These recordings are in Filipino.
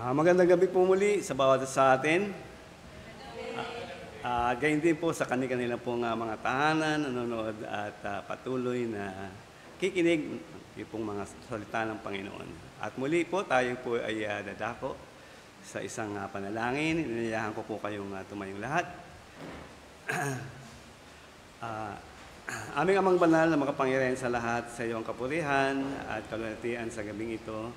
Magandang gabi po muli sa bawat sa atin. Gayon din po sa kanila pong mga tahanan, nanonood at patuloy na kikinig ng pong mga salita ng Panginoon. At muli po tayo po ay dadako sa isang panalangin. Inayahan ko po kayong tumayong lahat. Aming Amang Banal na makapangyarihan sa lahat, sa iyong kapurihan at kalulatian sa gabing ito,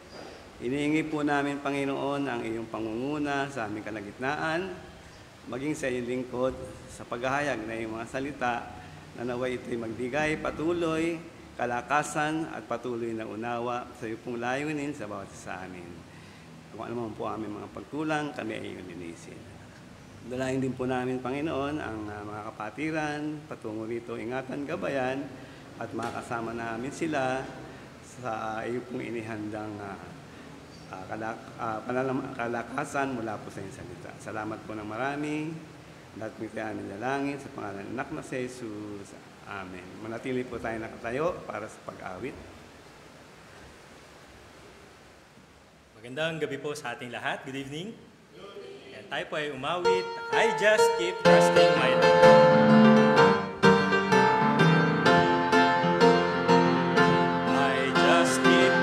iniingi po namin, Panginoon, ang iyong pangunguna sa aming kalagitnaan, maging sa iyong lingkod sa paghahayag na iyong mga salita na naway ito'y magbigay patuloy, kalakasan at patuloy na unawa sa iyong pong layunin sa bawat isa sa amin. Kung ano man po aming mga pagkulang, kami ay iyong linisin. Dalahin din po namin, Panginoon, ang mga kapatiran, patungo rito, ingatan, gabayan, at makasama namin sila sa iyong pong inihandang kalakasan mula po sa iyong salita. Salamat po ng marami. Lahat po tayo aming dalangin sa pangalan ng anak na si Jesus. Amen. Manatili po tayo nakatayo para sa pag-awit. Magandang gabi po sa ating lahat. Good evening. Yan, tayo po ay umawit. I just keep trusting my Lord. Keep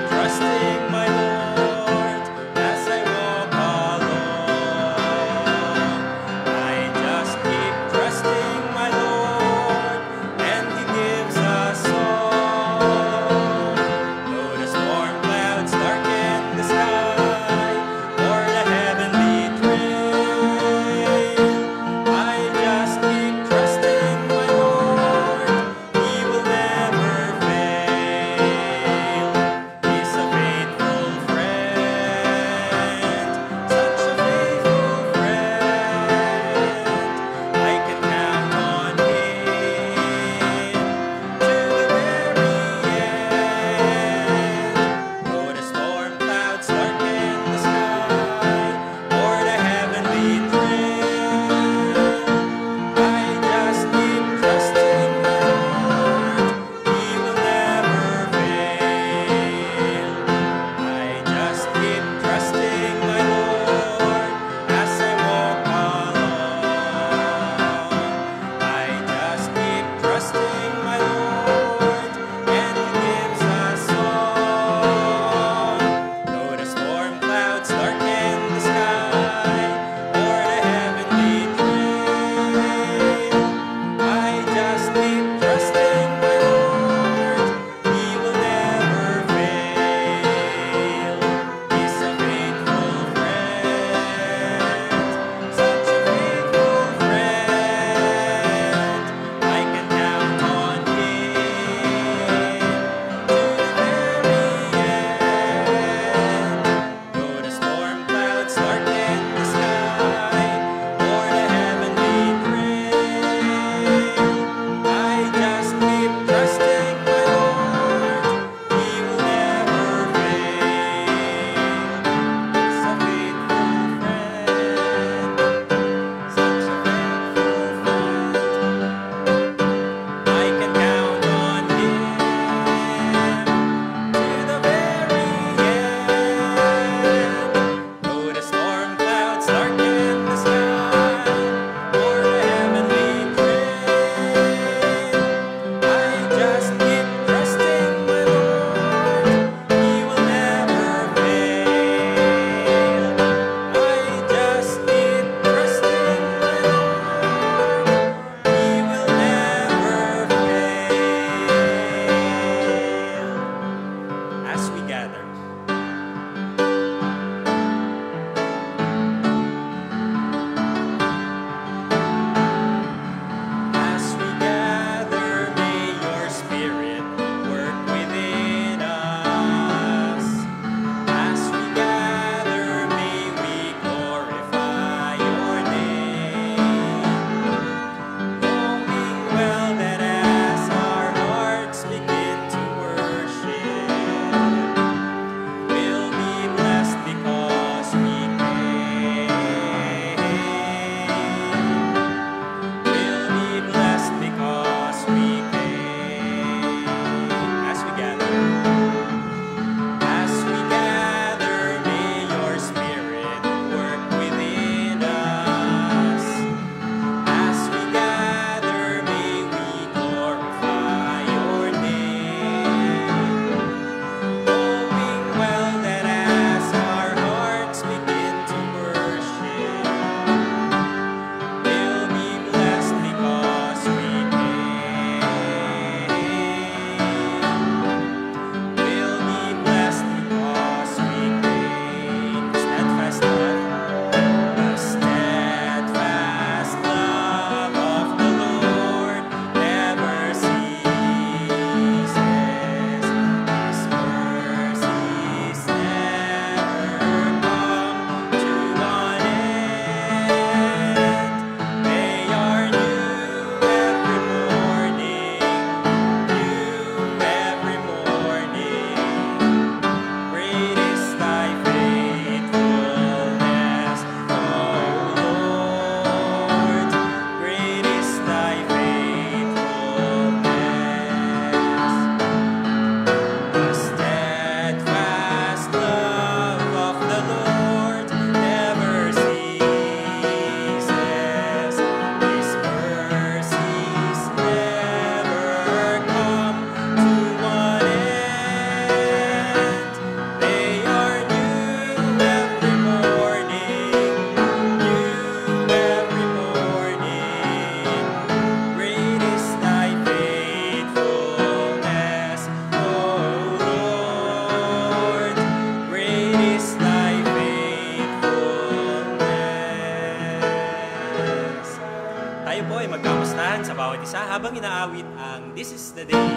bawat isa habang inaawit ang This is the Day.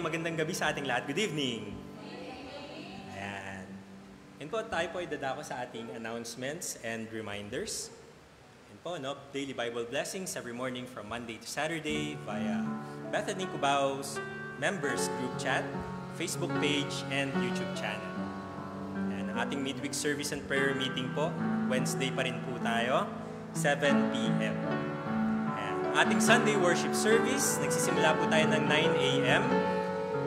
Magandang gabi sa ating lahat. Good evening. Ayan. Yan po, tayo po ay dadako sa ating announcements and reminders. Yan po, no? Daily Bible blessings every morning from Monday to Saturday via Bethany Cubao's members group chat, Facebook page, and YouTube channel. Ayan, ang ating midweek service and prayer meeting po, Wednesday pa rin po tayo, 7 p.m. Ayan, ang ating Sunday worship service, nagsisimula po tayo ng 9 a.m.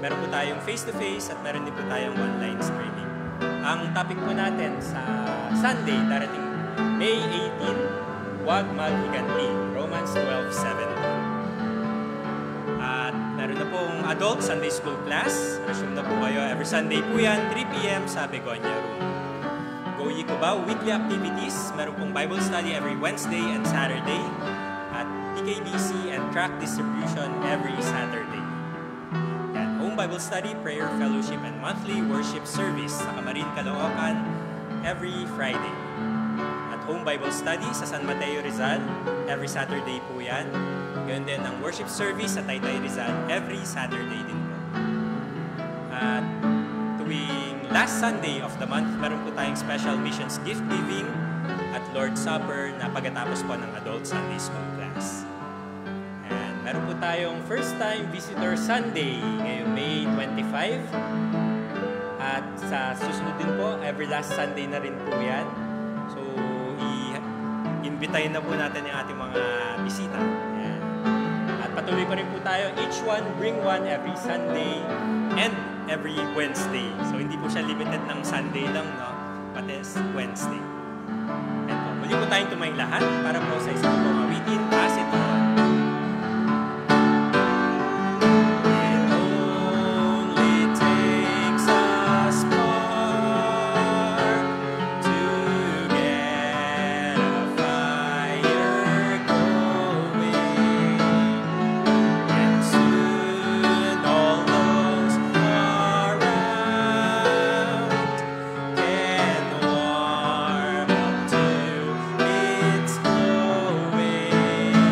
Meron po tayong face-to-face at meron din po tayong online streaming. Ang topic po natin sa Sunday, darating May 18, huwag maghiganti, Romans 12:17. At meron na pong adult Sunday school class. Resume na po kayo. Every Sunday po yan, 3 p.m. sa Begonia Room. Go Ye Cubao, weekly activities. Meron pong Bible study every Wednesday and Saturday. At PKBC and tract distribution every Saturday. Bible study, prayer, fellowship, and monthly worship service sa Camarin, Caloocan every Friday. At home Bible study sa San Mateo, Rizal every Saturday po yan. Ganyan din ang worship service sa Taytay, Rizal every Saturday din po. At tuwing last Sunday of the month, meron po tayong special missions gift giving at Lord's Supper na pagkatapos po ng adult Sunday school class. Meron po tayong First Time Visitor Sunday ngayong May 25. At sa susunod din po, every last Sunday na rin po yan. So, i-invitayin na po natin yung ating mga bisita. Ayan. At patuloy pa rin po tayo, each one bring one every Sunday and every Wednesday. So, hindi po siya limited ng Sunday lang, no? Pati Wednesday. Ayan po. Muli po tayong tumayong lahat para po sa isang pong awitin, Pass It On. It's glowing.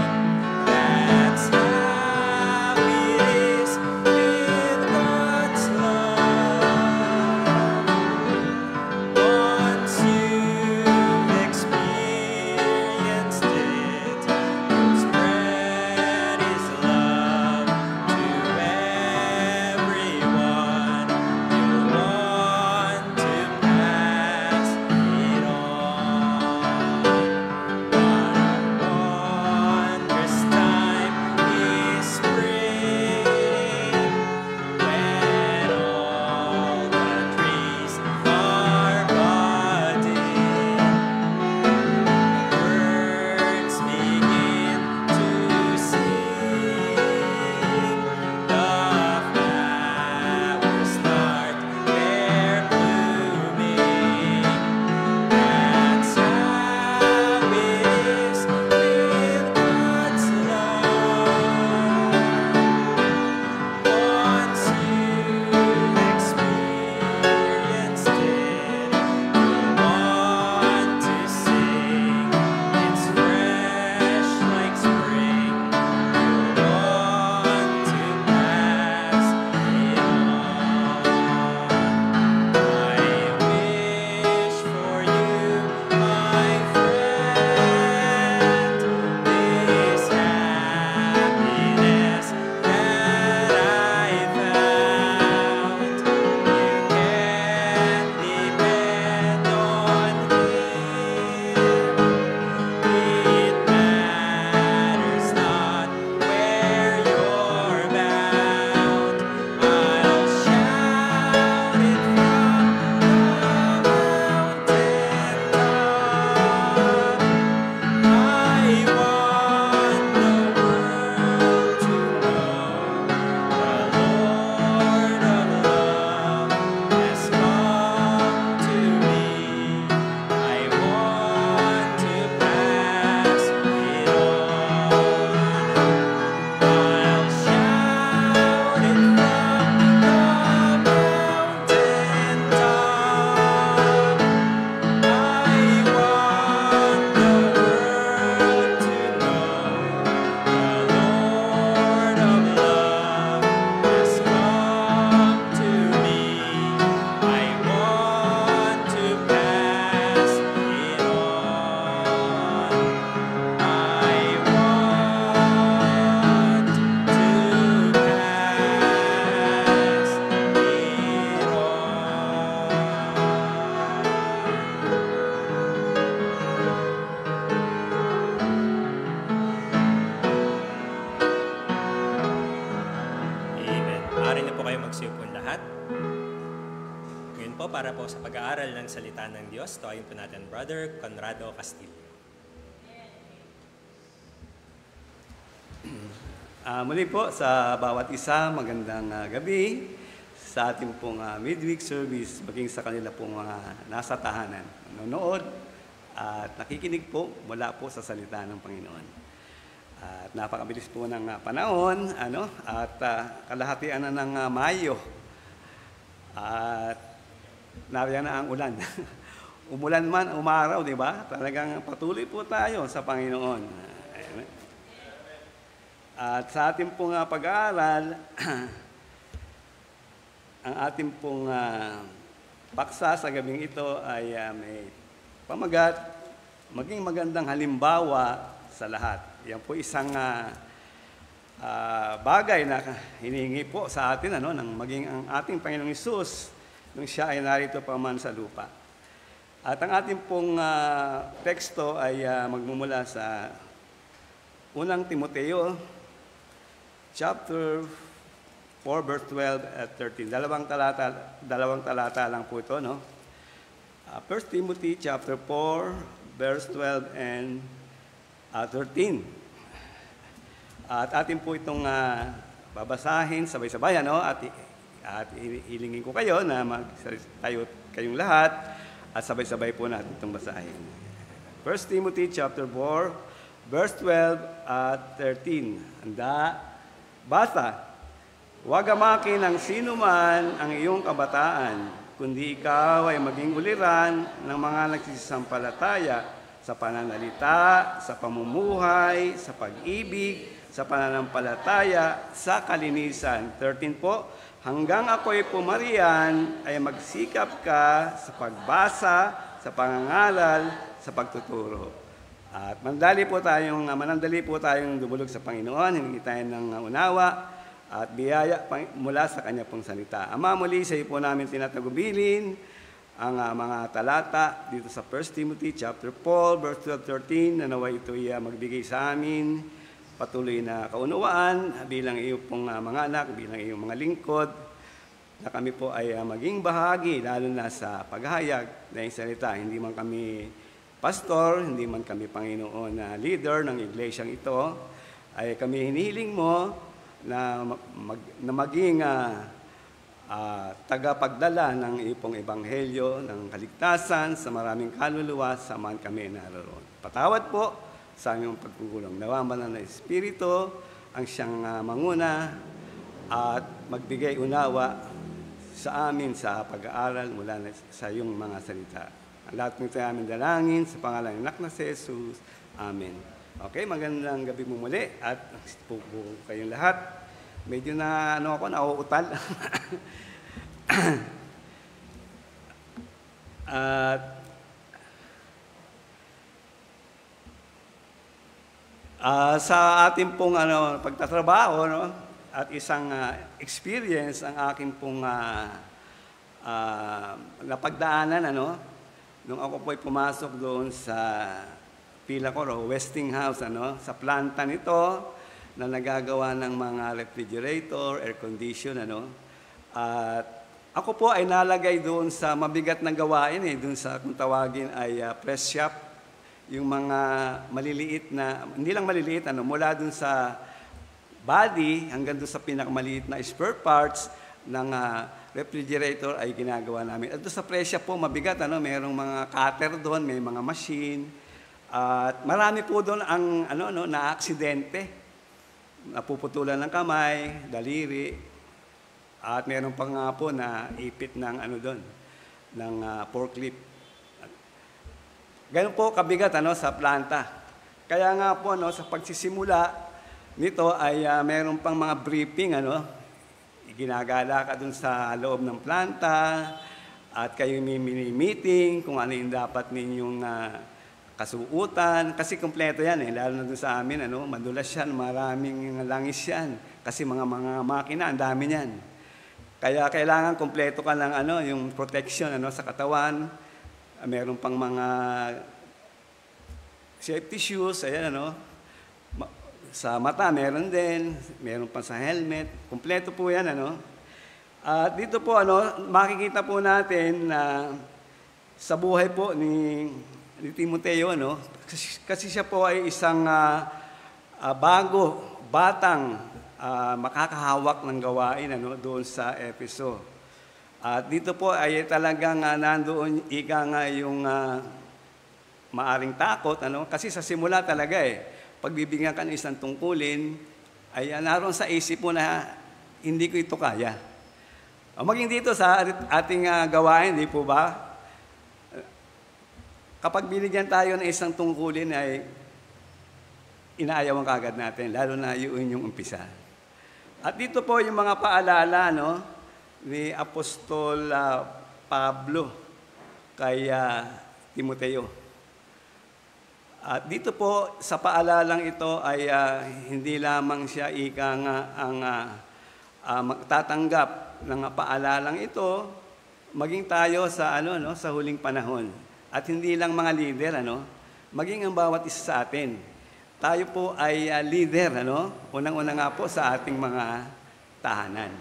magsiupo lahat. Ngayon po, para po sa pag-aaral ng salita ng Diyos, tuwayin po natin Brother Conrado Castillo. Muli po sa bawat isa, magandang gabi sa ating pong midweek service, maging sa kanila pong mga nasa tahanan, nanonood at nakikinig po mula po sa salita ng Panginoon. At napakabilis po ng panahon, at kalahatian na ng Mayo. At nariyan na ang ulan. Umulan man, umaraw, di ba? Talagang patuloy po tayo sa Panginoon. At sa ating pong pag-aaral, ang ating pong paksa sa gabing ito ay may pamagat, maging magandang halimbawa sa lahat. Yan po isang bagay na hinihingi po sa atin nang maging ang ating Panginoong Hesus nung siya ay narito pa man sa lupa. At ang ating pong teksto ay magmumula sa unang Timoteo, chapter 4, verse 12 at 13. Dalawang talata lang po ito, no? 1 Timothy chapter 4, verse 12 and 13. At atin po itong babasahin sabay-sabay, no? At hilingin ko kayo na tayo kayong lahat at sabay-sabay po natin itong basahin. 1 Timothy chapter 4, verse 12 at 13. Handa? Basa, huwag amakin ng sino man ang iyong kabataan, kundi ikaw ay maging uliran ng mga nagsisampalataya sa pananalita, sa pamumuhay, sa pag-ibig, sa pananampalataya, sa kalinisan. 13 po, hanggang ako'y pumarian ay magsikap ka sa pagbasa, sa pangangaral, sa pagtuturo. At manandali po tayong dumulog sa Panginoon, hindi tayo ng unawa at biyaya mula sa Kanya pong salita. Ama, muli sa iyo po namin tinatagubilin ang mga talata dito sa 1 Timothy chapter 4, verse 12-13, na naway ito'y magbigay sa amin patuloy na kaunawaan bilang iyo pong mga anak, bilang iyong mga lingkod, na kami po ay maging bahagi, lalo na sa paghahayag ng salita. Hindi man kami pastor, hindi man kami Panginoon na leader ng iglesyang ito, ay kami hinihiling mo na maging tagapagdala ng iyong ebanghelyo, ng kaligtasan sa maraming kaluluwa sa man kami naroon. Patawad po sa aming pagkukulong. Nawa man na Espiritu ang siyang manguna at magbigay unawa sa amin sa pag-aaral mula sa iyong mga salita. Ang lahat ng ito ay aming dalangin sa pangalan ng anak na si Jesus. Amen. Okay, magandang gabi mo muli at po kayong lahat. Medyo nauutal. At sa ating pong pagtatrabaho, no, at isang experience ang aking pong napagdaanan, nung ako po'y pumasok doon sa Westinghouse, sa planta nito na nagagawa ng mga refrigerator, air condition, At ako po ay nalagay doon sa mabigat na gawain, doon sa kung tawagin ay press shop, yung mga maliliit na, hindi lang maliliit, mula doon sa body hanggang doon sa pinakamaliit na spare parts ng refrigerator ay ginagawa namin. At doon sa presya po, mabigat, mayroong mga cutter doon, may mga machine. At marami po doon ang na-aksidente. Napuputulan ng kamay, daliri. At mayroon pa nga po na ipit ng ng forklift. Ganun po kabigat sa planta. Kaya nga po sa pagsisimula nito ay mayroon pang mga briefing, ginagala ka dun sa loob ng planta at kayo may mini-meeting kung ano yung dapat ninyong kasuutan. Kasi kompleto yan, lalo na dun sa amin, madulas yan, maraming langis yan. Kasi mga makina, ang dami yan. Kaya kailangan kompleto ka ng yung protection sa katawan. Meron pang mga safety shoes, ayan, Sa mata, meron din. Meron pa sa helmet. Kompleto po yan, At dito po, makikita po natin na sa buhay po ni Timoteo, kasi siya po ay isang batang makakahawak ng gawain doon sa Efeso. At dito po ay talagang nandoon yung maaring takot, kasi sa simula talaga pagbibigyan ka ng isang tungkulin, ay naroon sa isip mo na hindi ko ito kaya. Maging dito sa ating gawain, di po ba? Kapag binigyan tayo ng isang tungkulin ay inaayawan kagad natin, lalo na yun yung umpisa. At dito po yung mga paalala ni Apostol Pablo kay Timoteo. At dito po sa paalalang ito ay hindi lamang siya ang magtatanggap ng paalalang ito, maging tayo sa sa huling panahon. At hindi lang mga leader, maging ang bawat isa sa atin. Tayo po ay leader, unang-una nga po sa ating mga tahanan.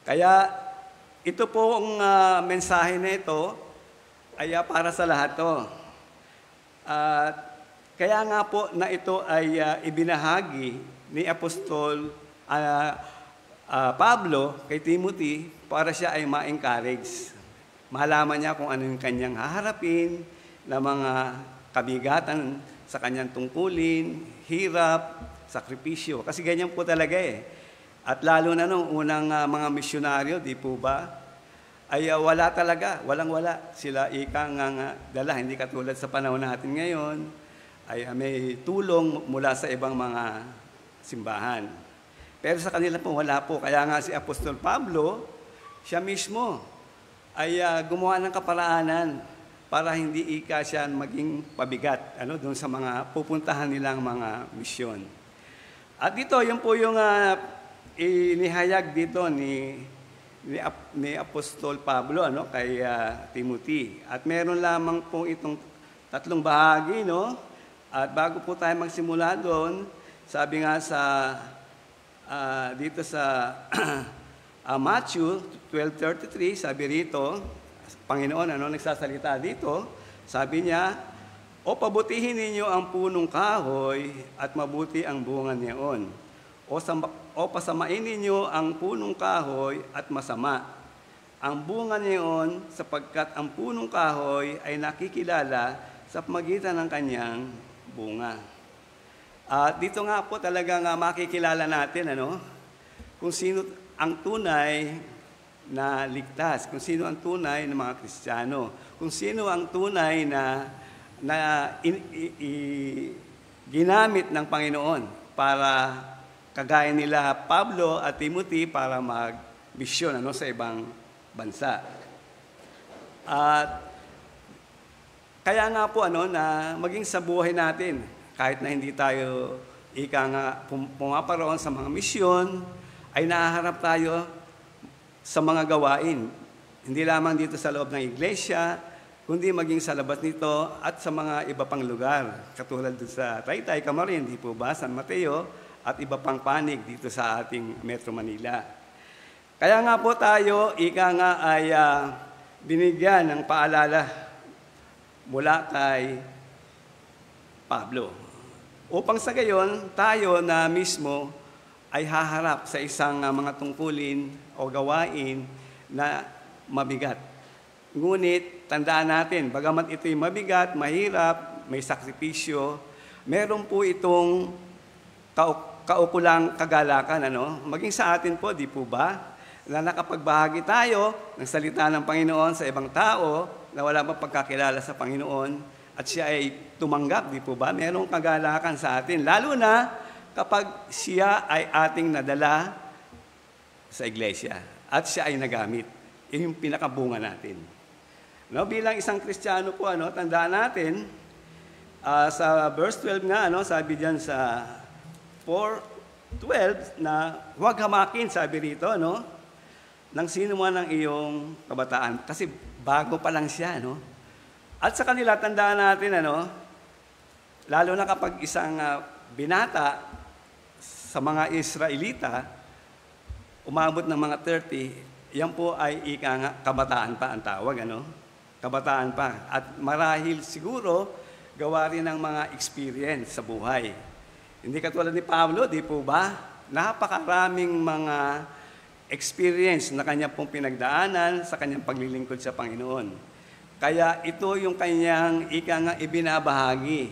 Kaya ito po ang mensahe na ito ay para sa lahat to. At kaya nga po na ito ay ibinahagi ni Apostol Pablo kay Timothy para siya ay ma-encourage. Malaman niya kung ano yung kanyang haharapin na mga kabigatan sa kanyang tungkulin, hirap, sakripisyo. Kasi ganyan po talaga At lalo na nung unang mga misyonaryo, di po ba, ay wala talaga, walang-wala. Sila ikang dala, hindi katulad sa panahon natin ngayon, ay may tulong mula sa ibang mga simbahan. Pero sa kanila po, wala po. Kaya nga si Apostol Pablo, siya mismo ay gumawa ng kaparaanan para hindi siya maging pabigat doon sa mga pupuntahan nilang mga misyon. At dito, yun po yung inihayag dito ni Apostol Pablo kay Timothy. At meron lamang po itong tatlong bahagi, At bago po tayo magsimula doon, sabi nga dito sa Matthew 12:33, sabi rito, Panginoon, nagsasalita dito, sabi niya, o pabutihin ninyo ang punong kahoy at mabuti ang bunga niyon. O pasamain ninyo ang punong kahoy at masama ang bunga niyon, sapagkat ang punong kahoy ay nakikilala sa pamagitan ng kanyang bunga. At dito nga po talaga makikilala natin kung sino ang tunay na ligtas, kung sino ang tunay na mga Kristiyano, kung sino ang tunay na ginamit ng Panginoon para kagaya nila Pablo at Timothy para mag-misyon sa ibang bansa. At kaya nga po na maging sa buhay natin, kahit na hindi tayo pumaparoon sa mga misyon, ay nahaharap tayo sa mga gawain. Hindi lamang dito sa loob ng iglesia, kundi maging sa labas nito at sa mga iba pang lugar. Katulad doon sa Taytay, Camarin, di po ba, San Mateo, at iba pang panig dito sa ating Metro Manila. Kaya nga po tayo, ay binigyan ng paalala mula kay Pablo. Upang sa gayon, tayo na mismo ay haharap sa isang mga tungkulin o gawain na mabigat. Ngunit, tandaan natin, bagamat ito'y mabigat, mahirap, may sakripisyo, meron po itong kaukulang kagalakan, Maging sa atin po, di po ba, na nakapagbahagi tayo ng salita ng Panginoon sa ibang tao na wala pa pagkakilala sa Panginoon at siya ay tumanggap, di po ba? Merong kagalakan sa atin, lalo na kapag siya ay ating nadala sa iglesia at siya ay nagamit. Yun yung pinakabunga natin. Bilang isang Kristiyano po, tandaan natin, sa verse 12 nga, sabi diyan sa 4:12 na huwag hamakin, sabi rito, ng sino man ang iyong kabataan. Kasi bago pa lang siya, At sa kanila, tandaan natin, lalo na kapag isang binata sa mga Israelita, umabot ng mga 30, yan po ay ika nga, kabataan pa ang tawag, ano? Kabataan pa. At marahil siguro, gawa rin ng mga experience sa buhay. Hindi katulad ni Pablo, di po ba? Napakaraming mga experience na kanya pong pinagdaanan sa kanyang paglilingkod sa Panginoon. Kaya ito yung kanyang ika nga ibinabahagi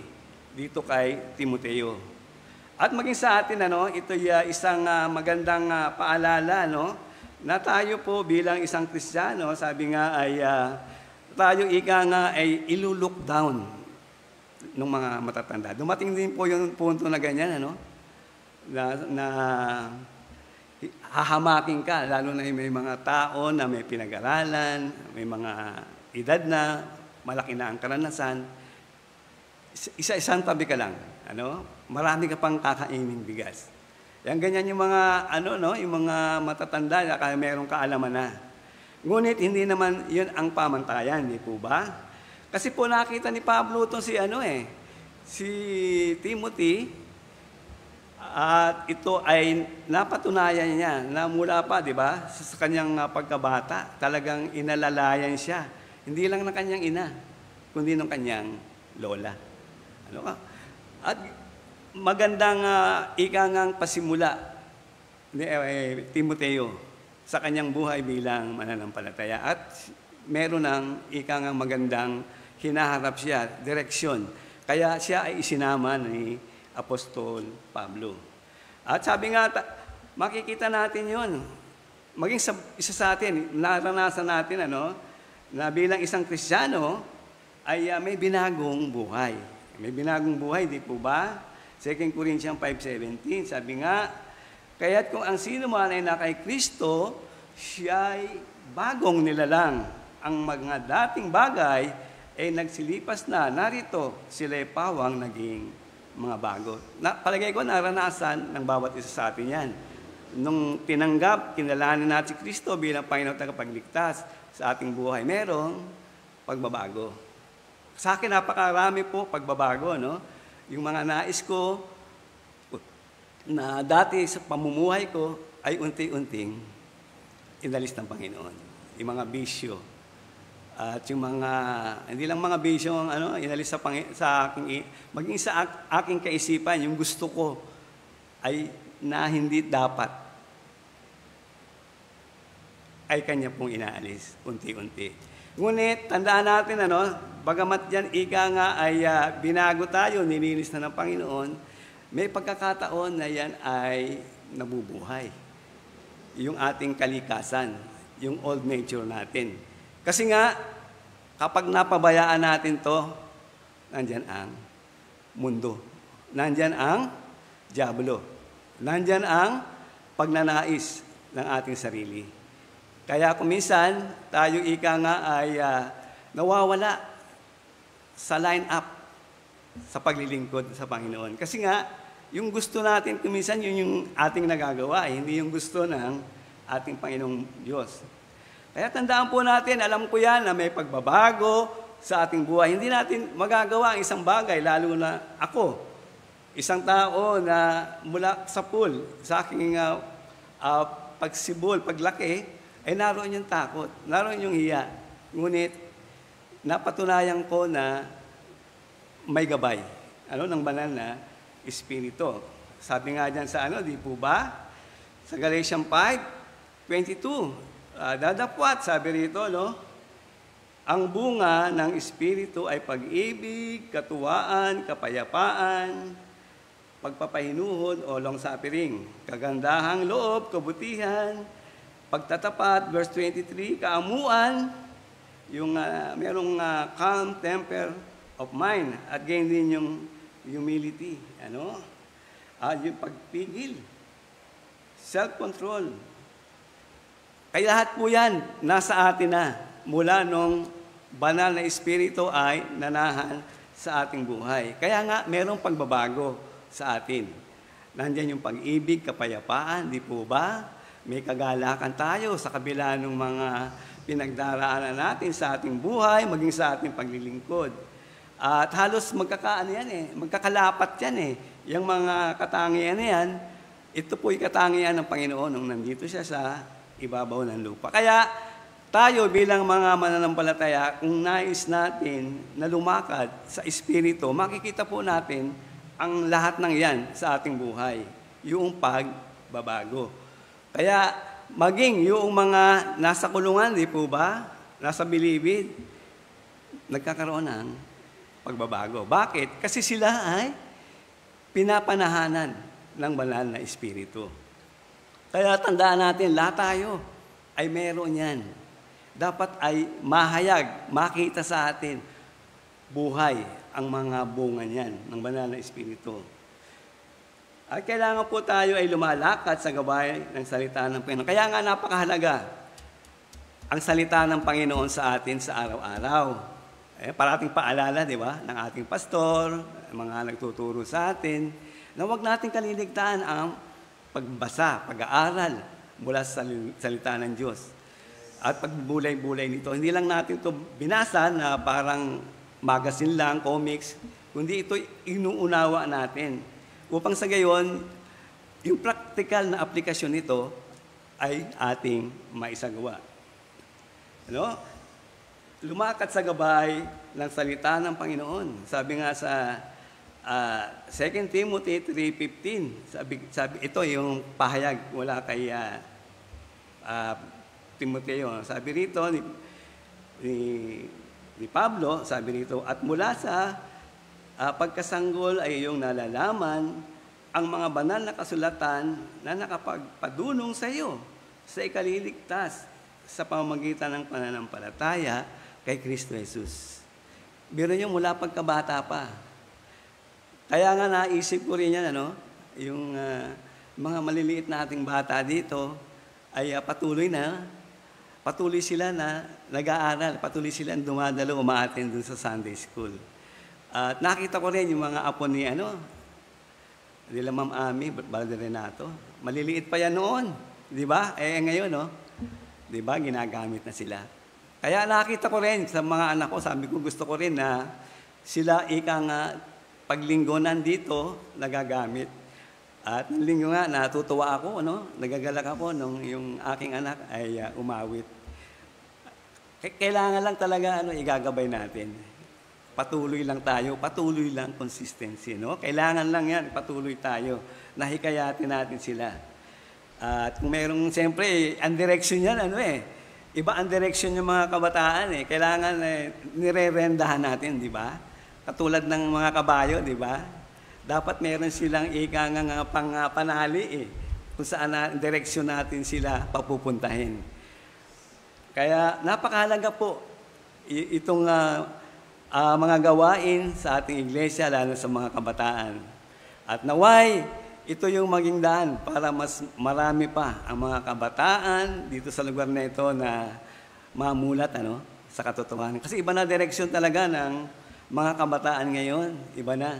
dito kay Timoteo. At maging sa atin, ano, ito isang magandang paalala, no, na tayo po bilang isang Kristiyano, sabi nga ay tayo ika nga ay ilulook down ng mga matatanda. Dumating din po yung punto na ganyan, ano, na hahamakin ka, lalo na may mga tao na may pinag-aralan, may mga edad na, malaki na ang karanasan. Isa-isang tabi ka lang, ano, marami ka pang kakaining bigas. Yan ganyan yung mga yung mga matatanda na kaya merong kaalaman na. Ngunit hindi naman 'yun ang pamantayan, di po ba? Kasi po nakita ni Pablo itong si Timothy, at ito ay napatunayan niya na mula pa, di ba, sa kanyang pagkabata, talagang inalalayan siya. Hindi lang ng kanyang ina, kundi ng kanyang lola. Ano ka? At magandang ikangang pasimula ni Timoteo sa kanyang buhay bilang mananampalataya. At meron ng ikangang magandang hinaharap siya, direksyon. Kaya siya ay isinama ni Apostol Pablo. At sabi nga, makikita natin yun. Maging isa sa atin, naranasan natin, na bilang isang Kristiyano, ay may binagong buhay. May binagong buhay, di po ba? 2 Corinthians 5:17, sabi nga, kaya't kung ang sino man ay na kay Kristo, siya'y bagong nilalang. Ang mga dating bagay ay nagsilipas na. Narito, sila'y pawang naging mga bago. Palagay ko, naranasan ng bawat isa sa atin yan. Nung tinanggap, kinalanin natin si Kristo bilang Panginoon tagapagligtas sa ating buhay, merong pagbabago. Sa akin, napakarami po pagbabago, no? Yung mga nais ko na dati sa pamumuhay ko ay unti-unting inalis ng Panginoon. Yung mga bisyo. At yung mga, hindi lang mga bisyo ang inalis sa aking, maging sa aking kaisipan, yung gusto ko ay na hindi dapat ay kanya pong inaalis unti-unti. Ngunit, tandaan natin, bagamat yan ika nga ay binago tayo, nilinis na ng Panginoon, may pagkakataon na yan ay nabubuhay. Yung ating kalikasan, yung old nature natin. Kasi nga, kapag napabayaan natin to, nandyan ang mundo. Nandyan ang dyablo. Nandyan ang pagnanais ng ating sarili. Kaya kung minsan, tayo ika nga ay nawawala sa line-up sa paglilingkod sa Panginoon. Kasi nga, yung gusto natin, kuminsan yun yung ating nagagawa, hindi yung gusto ng ating Panginoong Diyos. Kaya tandaan po natin, alam ko yan na may pagbabago sa ating buhay. Hindi natin magagawa ang isang bagay, lalo na ako. Isang tao na mula sa pool, sa aking pagsibol, paglaki, ay naroon yung takot, naroon yung hiya. Ngunit, napatunayan ko na may gabay. Ng banal na Espiritu. Sabi nga dyan sa di po ba? Sa Galatians 5:22, dadapwat, sabi rito, ang bunga ng Espiritu ay pag-ibig, katuwaan, kapayapaan, pagpapahinuhod o long-suffering, kagandahang loob, kabutihan, pagtatapat, verse 23, kaamuan, yung merong calm temper of mind, at gain din yung humility, yung pagpigil, self-control. Kaya lahat po yan, nasa atin na, mula nung banal na Espiritu ay nanahan sa ating buhay. Kaya nga, merong pagbabago sa atin. Nandiyan yung pag-ibig, kapayapaan, di po ba? May kagalakan tayo sa kabila ng mga pinagdaraanan natin sa ating buhay, maging sa ating paglilingkod. At halos magkakalapat yan. Yung mga katangian na yan, ito po'y katangian ng Panginoon nung nandito siya sa ibabaw ng lupa. Kaya tayo bilang mga mananampalataya, kung nais natin na lumakad sa Espiritu, makikita po natin ang lahat ng yan sa ating buhay, yung pagbabago. Kaya maging yung mga nasa kulungan, di po ba? Nasa bilibid, nagkakaroon ng pagbabago. Bakit? Kasi sila ay pinapanahanan ng banal na Espiritu. Kaya tandaan natin, lahat tayo ay meron yan. Dapat ay mahayag, makita sa atin, buhay ang mga bunga niyan ng banal na Espiritu. At kailangan po tayo ay lumalakad sa gabay ng salita ng Panginoon. Kaya nga napakahalaga ang salita ng Panginoon sa atin sa araw-araw. Parating paalala, di ba, ng ating pastor, mga nagtuturo sa atin, na huwag natin kaliligtaan ang pagbasa, pag-aaral mula sa salita ng Diyos. At pagbulay-bulay nito, hindi lang natin ito binasa na parang magazine lang, comics, kundi ito inuunawa natin. Upang sa gayon, yung practical na aplikasyon nito ay ating maisagawa. Ano? Lumakad sa gabay ng salita ng Panginoon. Sabi nga sa 2 Timothy 3:15, sabi ito yung pahayag wala kay Timoteo. Sabi rito ni Pablo, sabi rito, at mula sa pagkasanggol ay iyong nalalaman ang mga banal na kasulatan na nakapagpadulong sa iyo sa ikaliligtas sa pamamagitan ng pananampalataya kay Kristo Jesus. Biro niyo mula pagkabata pa. Kaya nga naisip ko rin yan, yung mga maliliit na ating bata dito ay patuloy sila na nag-aaral, patuloy sila dumadalo, umaattend dun sa Sunday School. At nakita ko rin yung mga apo ni nila Ma'am Ami, Brother Renato. Maliliit pa yan noon, di ba? Ngayon, di ba, ginagamit na sila. Kaya nakita ko rin sa mga anak ko, sabi ko gusto ko rin na sila paglinggo nandito, nagagamit. At ng linggo nga, natutuwa ako, nagagalak ako nung yung aking anak ay umawit. Kailangan lang talaga igagabay natin. Patuloy lang tayo, patuloy lang consistency. Kailangan lang yan, patuloy tayo. Nahikayatin natin sila. At kung merong, siyempre, ang direction yan, iba ang direction ng mga kabataan. Kailangan nire-rendahan natin, di ba? Katulad ng mga kabayo, di ba? Dapat meron silang panali kung saan direksyon natin sila papupuntahin. Kaya napakahalaga po itong mga gawain sa ating iglesia, lalo sa mga kabataan. At naway, ito yung maging daan para mas marami pa ang mga kabataan dito sa lugar na ito na mamulat sa katotohanan. Kasi iba na direksyon talaga ng mga kabataan ngayon, iba na.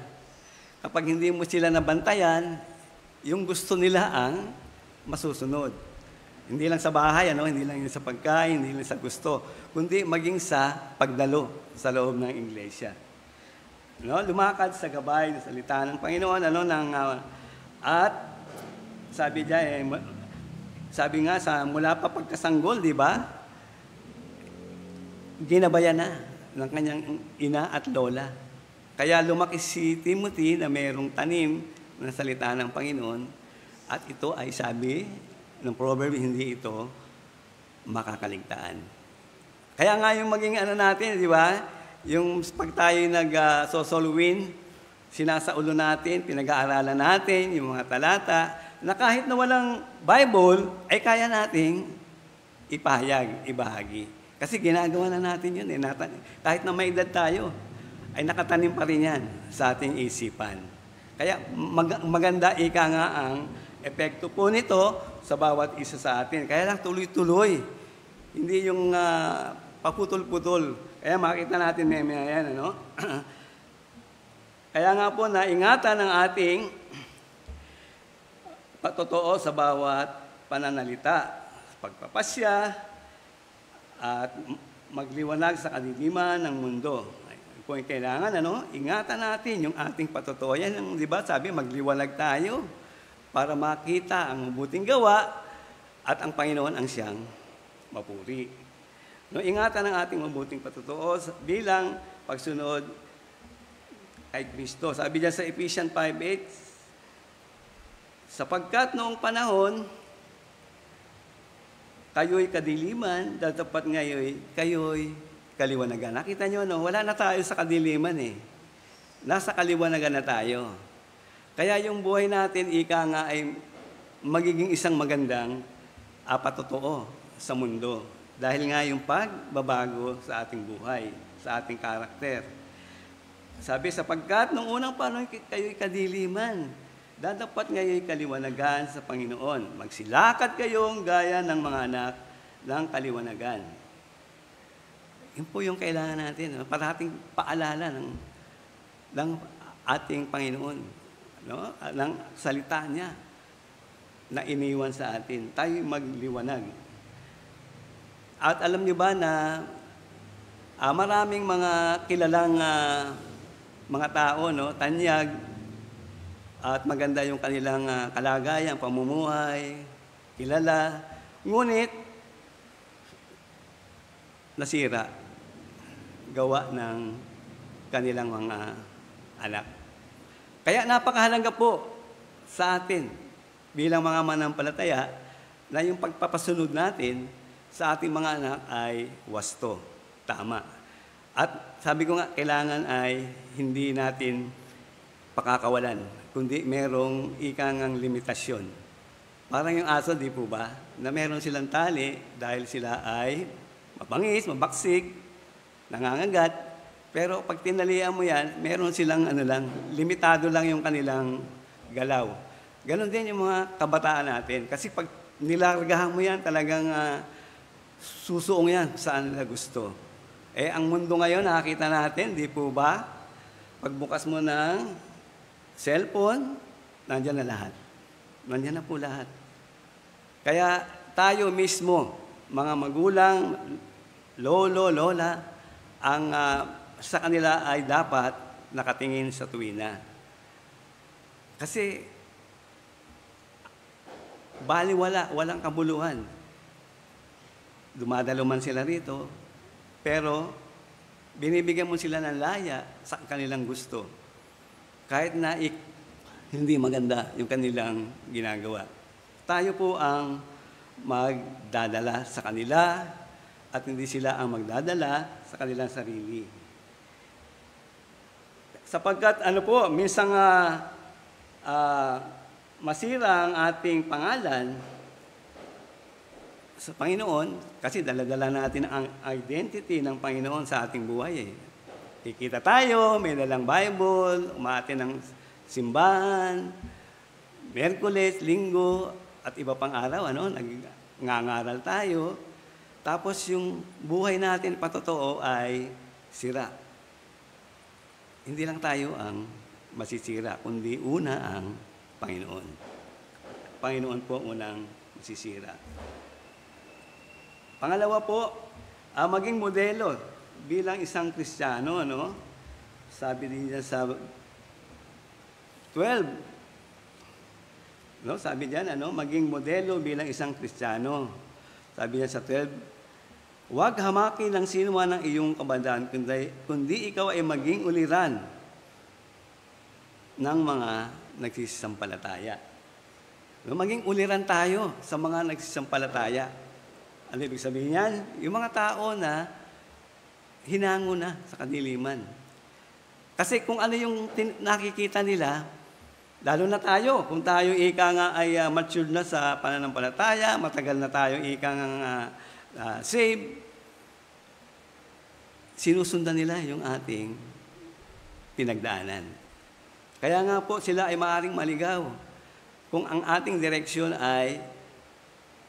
Kapag hindi mo sila nabantayan, yung gusto nila ang masusunod. Hindi lang sa bahay, hindi lang sa pagkain, hindi lang sa gusto, kundi maging sa pagdalo sa loob ng iglesia. Lumakad sa gabay ng salita ng Panginoon, at sabi diyan, sabi nga sa mula pa pagkasanggol, di ba? Ginabayan na ng kanyang ina at lola. Kaya lumaki si Timothy na mayroong tanim na salita ng Panginoon, at ito ay sabi ng proverb, hindi ito makakaligtaan. Kaya nga yung maging natin, di ba? Yung pag tayo nag-sosoluin, sinasaulo natin, pinag-aaralan natin yung mga talata, na kahit na walang Bible, ay kaya nating ipahayag, ibahagi. Kasi ginagawa na natin yun. Kahit na may edad tayo, ay nakatanim pa rin yan sa ating isipan. Kaya maganda nga ang epekto po nito sa bawat isa sa atin. Kaya lang tuloy-tuloy. Hindi yung paputol-putol. Kaya makita natin yan, Kaya nga po na ingatan ng ating patotoo sa bawat pananalita, pagpapasya, at magliwanag sa kadiliman ng mundo. Kung kailangan, ingatan natin yung ating patotoo. Yan, di ba, sabi, magliwanag tayo para makita ang mabuting gawa at ang Panginoon ang siyang mapuri. No, ingatan ang ating mabuting patutuo bilang pagsunod kay Kristo. Sabi niya sa Ephesians 5:8, sapagkat noong panahon, kayo'y kadiliman, datapat kayo'y kaliwanagan. Nakita nyo, no? Wala na tayo sa kadiliman eh. Nasa kaliwanagan na tayo. Kaya yung buhay natin, ika nga, ay magiging isang magandang patotoo sa mundo. Dahil nga yung pagbabago sa ating buhay, sa ating karakter. Sabi, sapagkat nung unang panahon kayo'y kadiliman, dadapat ngayon kaliwanagan sa Panginoon. Magsilakad kayong gaya ng mga anak ng kaliwanagan. Yun po yung kailangan natin. Parating paalala ng ating Panginoon. No? Ng salita niya na iniwan sa atin. Tayo magliwanag. At alam niyo ba na maraming mga kilalang mga tao, no? Tanyag, at maganda yung kanilang kalagayan, pamumuhay, kilala. Ngunit, nasira, gawa ng kanilang mga anak. Kaya napakahalaga po sa atin, bilang mga manampalataya, na yung pagpapasunod natin sa ating mga anak ay wasto, tama. At sabi ko nga, kailangan ay hindi natin pakakawalan, kundi merong ikangang limitasyon. Parang yung aso, di po ba, na meron silang tali dahil sila ay mabangis, mabaksik, nangangagat, pero pag tinalian mo yan, meron silang limitado lang yung kanilang galaw. Ganon din yung mga kabataan natin. Kasi pag nilargahan mo yan, talagang susuong yan saan nila gusto. Ang mundo ngayon, nakakita natin, di po ba? Pagbukas mo ng cellphone, nandyan na lahat. Nandyan na po lahat. Kaya tayo mismo, mga magulang, lolo, lola, ang sa kanila ay dapat nakatingin sa tuwina. Kasi, baliwala, walang kabuluhan. Dumadalo man sila rito, pero binibigyan mo sila ng laya sa kanilang gusto. Kahit na hindi maganda yung kanilang ginagawa. Tayo po ang magdadala sa kanila at hindi sila ang magdadala sa kanilang sarili. Sapagkat minsan masira ang ating pangalan sa Panginoon kasi dala-dala natin ang identity ng Panginoon sa ating buhay. Kikita tayo, may dalang Bible, umaatin ng simbahan, Miyerkules, Linggo, at iba pang araw, nagngangaral tayo. Tapos yung buhay natin patotoo ay sira. Hindi lang tayo ang masisira, kundi una ang Panginoon. Panginoon po unang masisira. Pangalawa po, maging modelo bilang isang Kristiyano, Sabi niya sa 12, Sabi diyan, maging modelo bilang isang Kristiyano. Sabi niya sa 12, huwag hamakin ng sino man ang iyong kabandaan, kundi ikaw ay maging uliran ng mga nagsisampalataya. Maging uliran tayo sa mga nagsisampalataya. Ano ibig sabihin yan? Yung mga tao na hinango na sa kadiliman. Kasi kung ano yung nakikita nila, lalo na tayo, kung tayo ay matured na sa pananampalataya, matagal na tayo saved, sinusundan nila yung ating pinagdaanan. Kaya nga po sila ay maaaring maligaw kung ang ating direksyon ay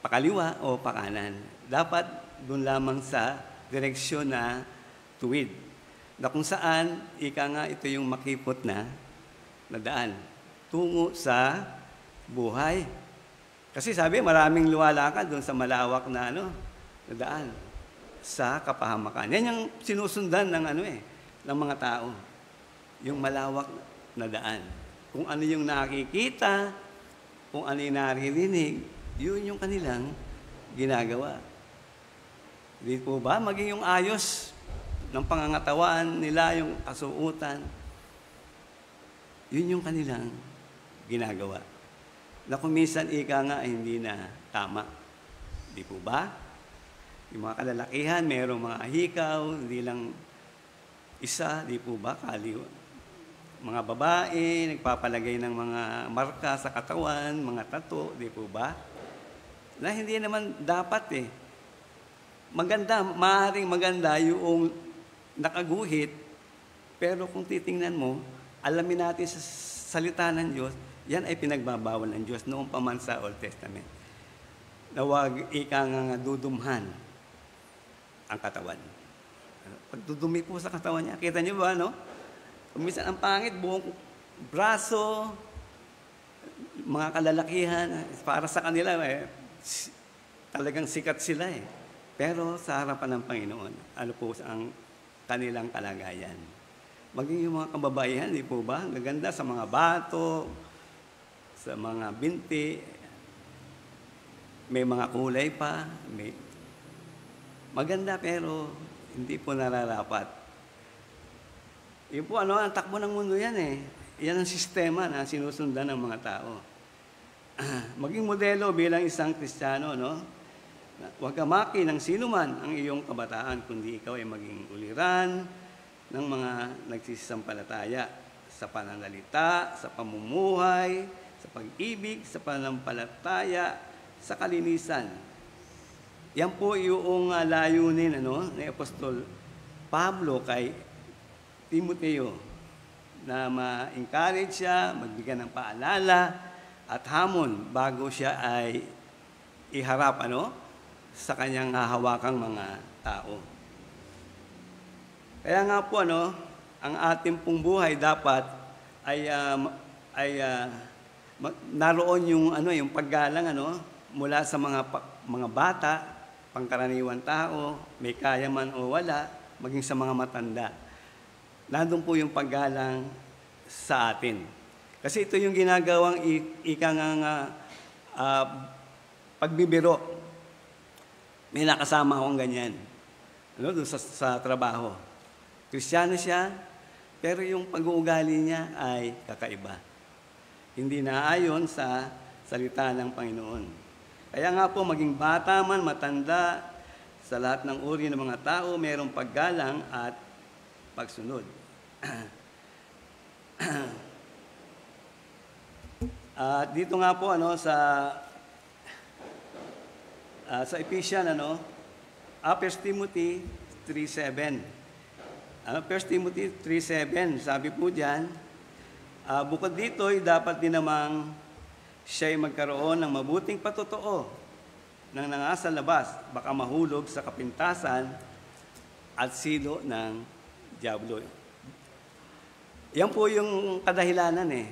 pakaliwa o pakanan. Dapat doon lamang sa direksyon na tuwid. Na kung saan, ito yung makipot na daan tungo sa buhay. Kasi sabi, maraming luwalakad doon sa malawak na daan sa kapahamakan. Yan yung sinusundan ng ng mga tao. Yung malawak na daan. Kung ano yung nakikita, kung ano yung naririnig, yun yung kanilang ginagawa. Di po ba? Maging yung ayos ng pangangatawan nila, yung kasuutan, yun yung kanilang ginagawa. Na kung minsan ika nga ay hindi na tama. Di po ba? Yung mga kalalakihan, mayroong mga hikaw, hindi lang isa, di po ba? Mga babae, nagpapalagay ng mga marka sa katawan, mga tato, di po ba? Na hindi naman dapat eh. Maganda, maaaring maganda yung nakaguhit, pero kung titingnan mo, alamin natin sa salita ng Diyos, yan ay pinagbabawal ng Diyos noong pa man sa Old Testament. Na huwag nga dudumhan ang katawan. Pagdudumi po sa katawan niya, kita niyo ba, no? Minsan ang pangit, buong braso, mga kalalakihan, para sa kanila, talagang sikat sila eh. Pero sa harapan ng Panginoon, ano po ang kanilang kalagayan? Maging yung mga kababaihan, di po ba? Ang gaganda sa mga bato, sa mga binti, may mga kulay pa, maganda pero hindi po nararapat. Yun po, ang takbo ng mundo yan eh. Yan ang sistema na sinusundan ng mga tao. Maging modelo bilang isang Kristiyano, no? Huwag ka maki ng sino man ang iyong kabataan, kundi ikaw ay maging uliran ng mga nagsisampalataya sa pananalita, sa pamumuhay, sa pag-ibig, sa pananampalataya, sa kalinisan. Yan po yung layunin ni Apostol Pablo kay Timoteo na ma-encourage siya, magbigyan ng paalala at hamon bago siya ay iharap sa kanyang hahawakang mga tao. Kaya nga po ang ating pong buhay dapat ay naroon yung paggalang mula sa mga bata, pangkaraniwan tao, may kaya man o wala, maging sa mga matanda. Nandun po yung paggalang sa atin. Kasi ito yung ginagawang pagbibiro. May nakasama akong ganyan. Doon sa trabaho. Kristiyano siya, pero yung pag-uugali niya ay kakaiba. Hindi naayon sa salita ng Panginoon. Kaya nga po, maging bata man, matanda, sa lahat ng uri ng mga tao, mayroong paggalang at pagsunod. Dito nga po sa Ephesians 1 Timothy 3:7. 1 Timothy 3:7, sabi po diyan, bukod dito ay dapat din namang siya'y magkaroon ng mabuting patotoo nang nangasa labas, baka mahulog sa kapintasan at silo ng diablo. Yan po yung kadahilanan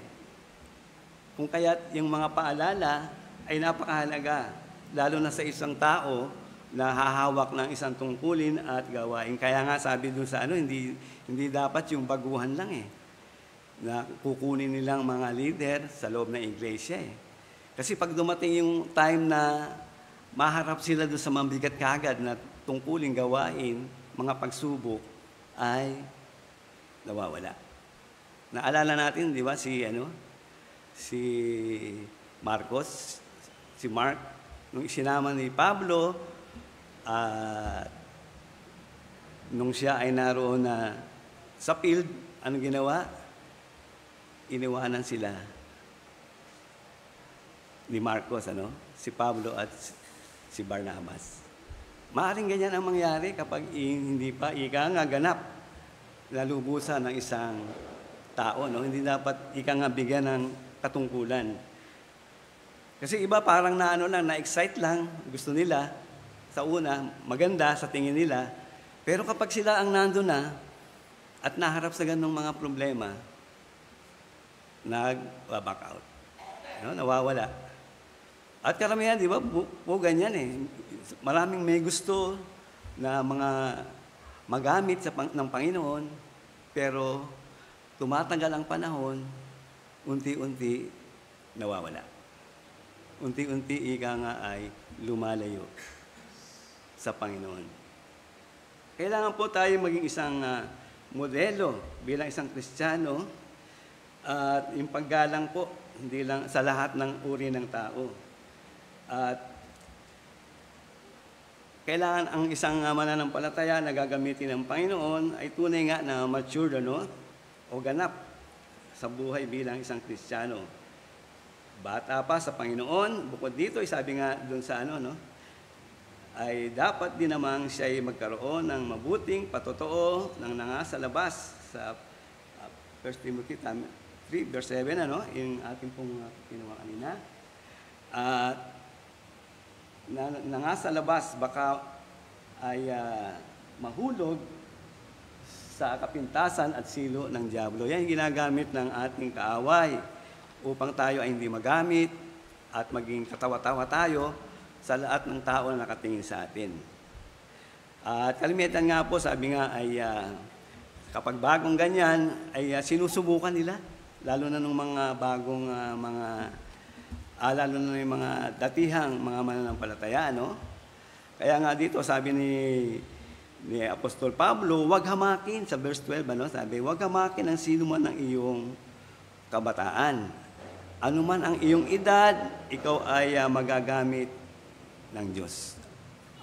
kung kaya't yung mga paalala ay napakahalaga, lalo na sa isang tao na hahawak ng isang tungkulin at gawain. Kaya nga sabi dun sa hindi dapat yung baguhan lang na kukunin nilang mga leader sa loob ng iglesia Kasi pag dumating yung time na maharap sila doon sa mabigat kagad na tungkulin gawain, mga pagsubok, ay nawawala. Naalala natin, di ba, si Marcos, si Mark, nung isinama ni Pablo, nung siya ay naroon sa field, anong ginawa? Iniwanan sila ni Marcos, si Pablo at si Barnabas. Maaring ganyan ang mangyari kapag hindi pa ganap na lubusan ng isang tao. Hindi dapat bigyan ng katungkulan. Kasi iba parang na-excite lang, gusto nila, sa una, maganda sa tingin nila, pero kapag sila ang nandun na at naharap sa ganung mga problema, nag-back out. Nawawala. At karamihan, di ba, po ganyan Maraming may gusto na mga magamit ng Panginoon, pero tumatagal ang panahon, unti-unti nawawala. unti-unti ika nga ay lumalayo sa Panginoon. Kailangan po tayo maging isang modelo bilang isang Kristiyano at yung paggalang po, hindi lang sa lahat ng uri ng tao. At kailangan ang isang mananampalataya na gagamitin ng Panginoon ay tunay nga na mature o ganap sa buhay bilang isang Kristiyano. Bata pa sa Panginoon, bukod dito, sabi nga doon sa ay dapat din namang siya ay magkaroon ng mabuting patotoo ng nangasa labas sa 1 Timothy 3 verse 7, yung ating pong kinuha kanina. At nangasa labas, baka ay mahulog sa kapintasan at silo ng diablo. Yan yung ginagamit ng ating kaaway upang tayo ay hindi magamit at maging katawa-tawa tayo sa lahat ng tao na nakatingin sa atin. At kalimitan nga po, sabi nga ay kapag bagong ganyan, ay sinusubukan nila, lalo na ng mga bagong lalo na yung mga datihang mga mananampalataya, Kaya nga dito, sabi ni Apostol Pablo, huwag hamakin, sa verse 12, sabi, huwag hamakin ang sino man ng iyong kabataan. Ano man ang iyong edad, ikaw ay magagamit ng Diyos.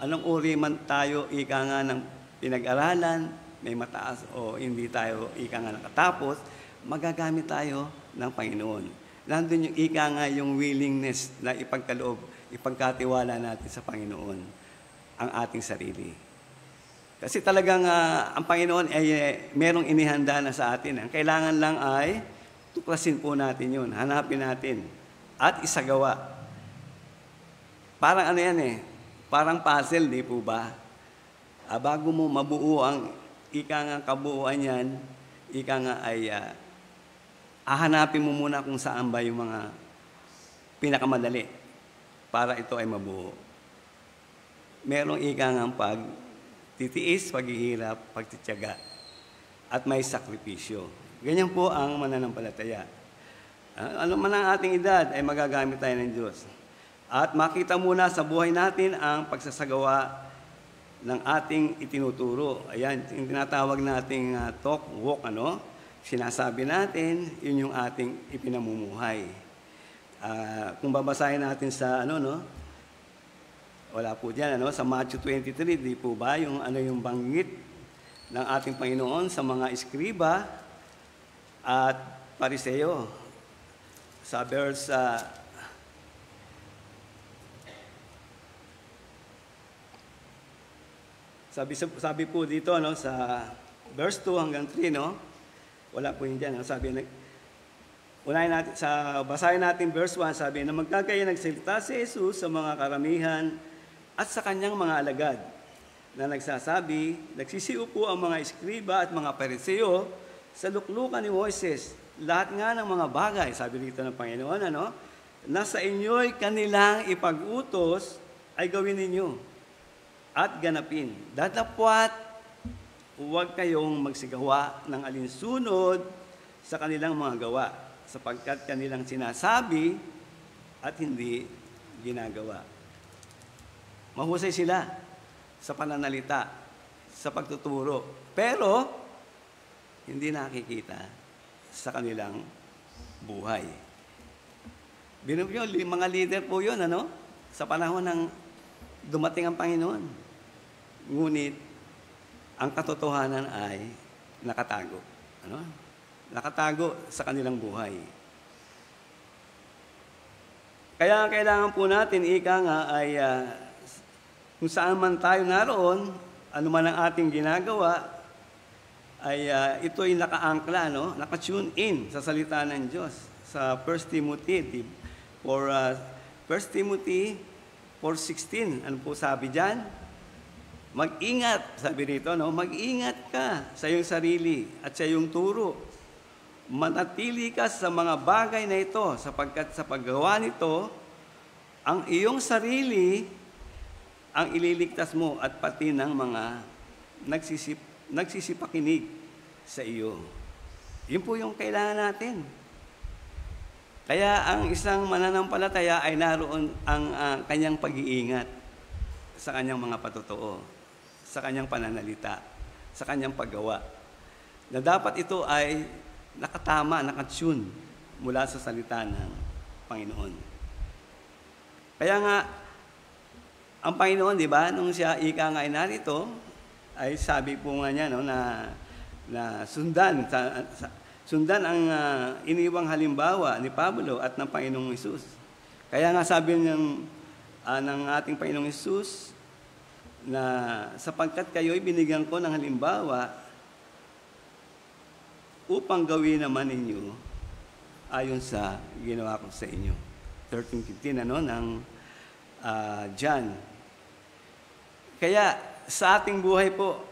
Anong uri man tayo, ika nga ng pinag-aralan, may mataas o hindi tayo ika nga nakatapos, magagamit tayo ng Panginoon. Nandun yung ika nga yung willingness na ipagkaloob, ipagkatiwala natin sa Panginoon ang ating sarili. Kasi talagang ang Panginoon ay merong inihanda na sa atin. Ang kailangan lang ay tuklasin po natin yun, hanapin natin, at isagawa. Parang parang puzzle, di po ba? Bago mo mabuo ang ika nga kabuuan yan, ika nga ay hahanapin mo muna kung saan ba yung mga pinakamadali para ito ay mabuo. Merong ika nga pagtitiis, paghihirap, pagtitiyaga, at may sakripisyo. Ganyan po ang mananampalataya. Ano man ang ating edad ay magagamit tayo ng Diyos. At makita muna sa buhay natin ang pagsasagawa ng ating itinuturo. Ayan, yung tinatawag nating talk, walk, sinasabi natin, yun yung ating ipinamumuhay. Kung babasahin natin sa wala po dyan, sa Matthew 23, di po ba, yung yung banggit ng ating Panginoon sa mga eskriba at pariseo. Sa verse sabi po dito sa verse 2 hanggang 3, wala po yun dyan. Sabi, unahin natin, basahin natin verse 1, sabi na magkakaya nagsalita si Jesus sa mga karamihan at sa kanyang mga alagad na nagsasabi, nagsisiupo ang mga eskriba at mga pariseo sa luklukan ni Moises. Lahat nga ng mga bagay, sabi dito ng Panginoon, nasa inyo'y kanilang ipag-utos ay gawin ninyo at ganapin. Datapwat, huwag kayong magsigawa ng alinsunod sa kanilang mga gawa, sapagkat kanilang sinasabi at hindi ginagawa. Mahusay sila sa pananalita, sa pagtuturo, pero hindi nakikita sa kanilang buhay. Binubyo, mga leader po yun, sa panahon ng dumating ang Panginoon. Ngunit, ang katotohanan ay nakatago. Nakatago sa kanilang buhay. Kaya kailangan po natin, ika nga, ay kung saan man tayo naroon, ano man ang ating ginagawa, ay ito'y naka-angkla, naka-tune in sa salita ng Diyos. Sa 1 Timothy, 1 Timothy 4:16, ano po sabi dyan? Mag-ingat, sabi rito, mag-ingat ka sa iyong sarili at sa iyong turo. Manatili ka sa mga bagay na ito, sapagkat sa paggawa nito, ang iyong sarili ang ililigtas mo at pati ng mga nagsisipakinig sa iyo. Yun po yung kailangan natin. Kaya ang isang mananampalataya ay naroon ang kanyang pag-iingat sa kanyang mga patotoo, sa kanyang pananalita, sa kanyang paggawa. Na dapat ito ay nakatama, nakatune mula sa salita ng Panginoon. Kaya nga, ang Panginoon, di ba, nung siya ika nga ay narito, ay sabi po nga niya, no, na sundan ang iniwang halimbawa ni Pablo at ng Panginoong Hesus. Kaya nga sabi ng ating Panginoong Hesus na sapagkat kayo'y binigyan ko ng halimbawa upang gawin naman ninyo ayon sa ginawa ko sa inyo. 13:15 ng John. Kaya sa ating buhay po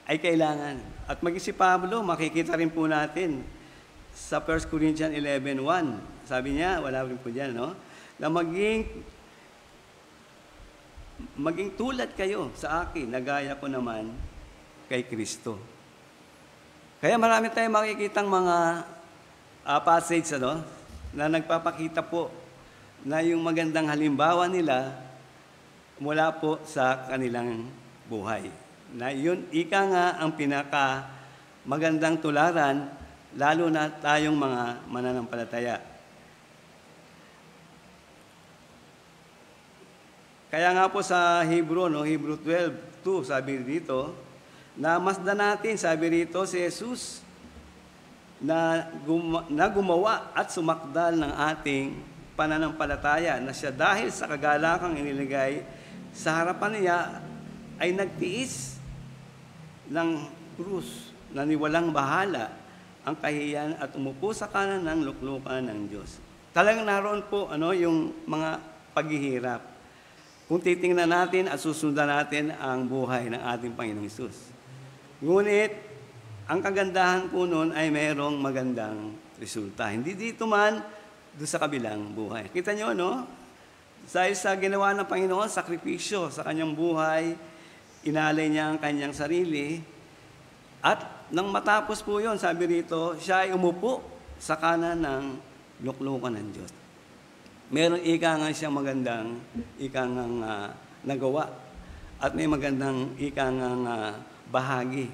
ay kailangan. At maging si Pablo, makikita rin po natin sa 1 Corinthians 11:1. Sabi niya, wala rin po dyan, no? Na maging tulad kayo sa akin, nagaya ko naman kay Kristo. Kaya marami tayong makikitang mga passage, na nagpapakita po na yung magandang halimbawa nila mula po sa kanilang buhay. Na yun, ika nga ang pinaka magandang tularan, lalo na tayong mga mananampalataya. Kaya nga po sa Hebrew 12:2, sabi dito, na masdan natin, sabi rito, si Jesus na gumawa at sumakdal ng ating pananampalataya, na siya dahil sa kagalakang iniligay sa harapan niya ay nagtiis ng krus na niwalang bahala ang kahiyan at umupo sa kanan ng luklukan ng Diyos. Talagang naroon po yung mga paghihirap. Kung titingnan natin at susundan natin ang buhay ng ating Panginoong Hesus. Ngunit, ang kagandahan po noon ay mayroong magandang resulta. Hindi dito man, doon sa kabilang buhay. Kita nyo, dahil sa ginawa ng Panginoon, sakripisyo sa kanyang buhay, inalay niya ang kanyang sarili, at nang matapos po yun, sabi rito, siya ay umupo sa kanan ng luklukan ng Diyos. Meron ika nga siyang magandang ika nga nagawa, at may magandang ika nga bahagi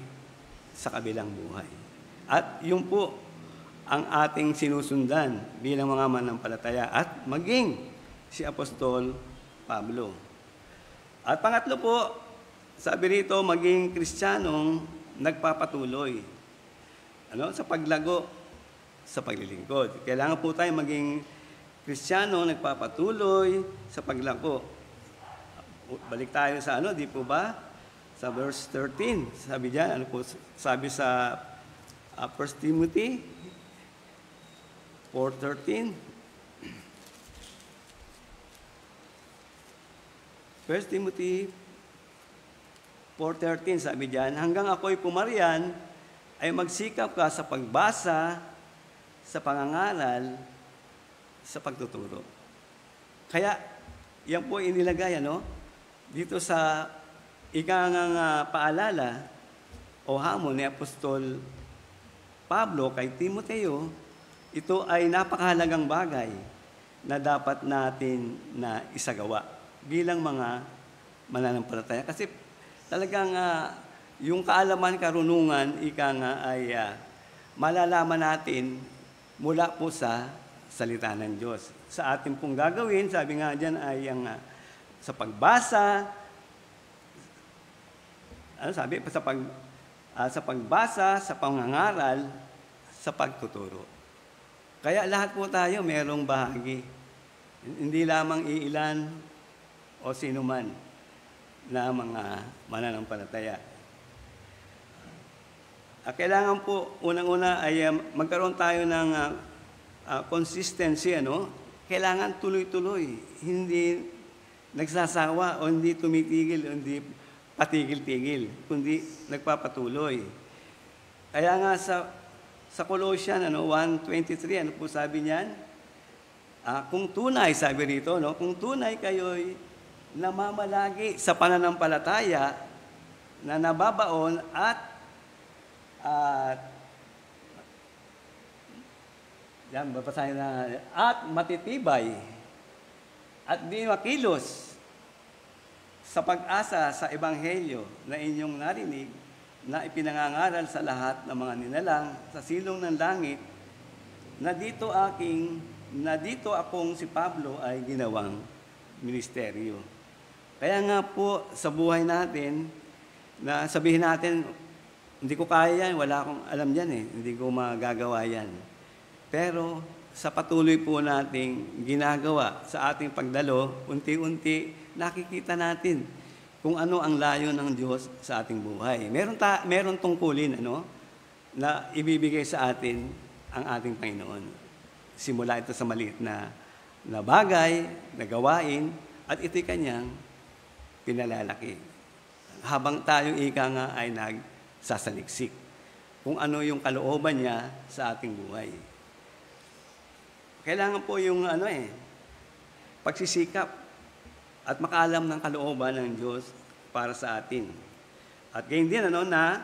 sa kabilang buhay. At yun po ang ating sinusundan bilang mga manampalataya at maging si Apostol Pablo. At pangatlo po, sabi rito, maging Kristiyanong nagpapatuloy sa paglago sa paglilingkod. Kailangan po tayo maging Kristiyano nagpapatuloy sa paglago. Balik tayo sa di po ba? Sa verse 13. Sabi diyan, sabi sa 1 Timothy 4:13. 1 Timothy 4:13, sabi diyan, hanggang ako'y pumarian, ay magsikap ka sa pagbasa, sa pangangaral, sa pagtuturo. Kaya, yan po inilagay, dito sa ikangang paalala o hamon ni Apostol Pablo kay Timoteo, ito ay napakahalagang bagay na dapat natin na isagawa bilang mga mananampalataya. Kasi talagang yung kaalaman, karunungan, ay malalaman natin mula po sa salita ng Diyos. Sa ating pong gagawin, sabi nga dyan ay sa pagbasa, sa pagbasa, sa pangangaral, sa pagtuturo. Kaya lahat po tayo mayroong bahagi. Hindi lamang iilan o sino man na mga mananampalataya. Kailangan po, unang-una ay magkaroon tayo ng consistency, Kailangan tuloy-tuloy, hindi nagsasawa o hindi tumitigil o hindi patigil-tigil, kundi nagpapatuloy. Kaya nga sa Colossians 1:23, po sabi niyan? Kung tunay, sabi rito, kung tunay kayo'y namamalagi sa pananampalataya na nababaon at Yan, babasahin na. At matitibay at di makilos sa pag-asa sa Ebanghelyo na inyong narinig na ipinangangaral sa lahat ng mga nilalang sa silong ng langit na dito akong si Pablo ay ginawang ministeryo. Kaya nga po sa buhay natin na sabihin natin, hindi ko kaya yan, wala akong alam yan hindi ko magagawa yan. Pero sa patuloy po nating ginagawa sa ating pagdalo, unti-unti nakikita natin kung ano ang layo ng Diyos sa ating buhay. Meron tungkulin na ibibigay sa atin ang ating Panginoon. Simula ito sa maliit na bagay, na gawain, at ito'y kanyang pinalalaki. Habang tayo nga ay nagsasaliksik kung ano yung kalooban niya sa ating buhay. Kailangan po yung pagsisikap at makaalam ng kalooban ng Diyos para sa atin. At gayon din na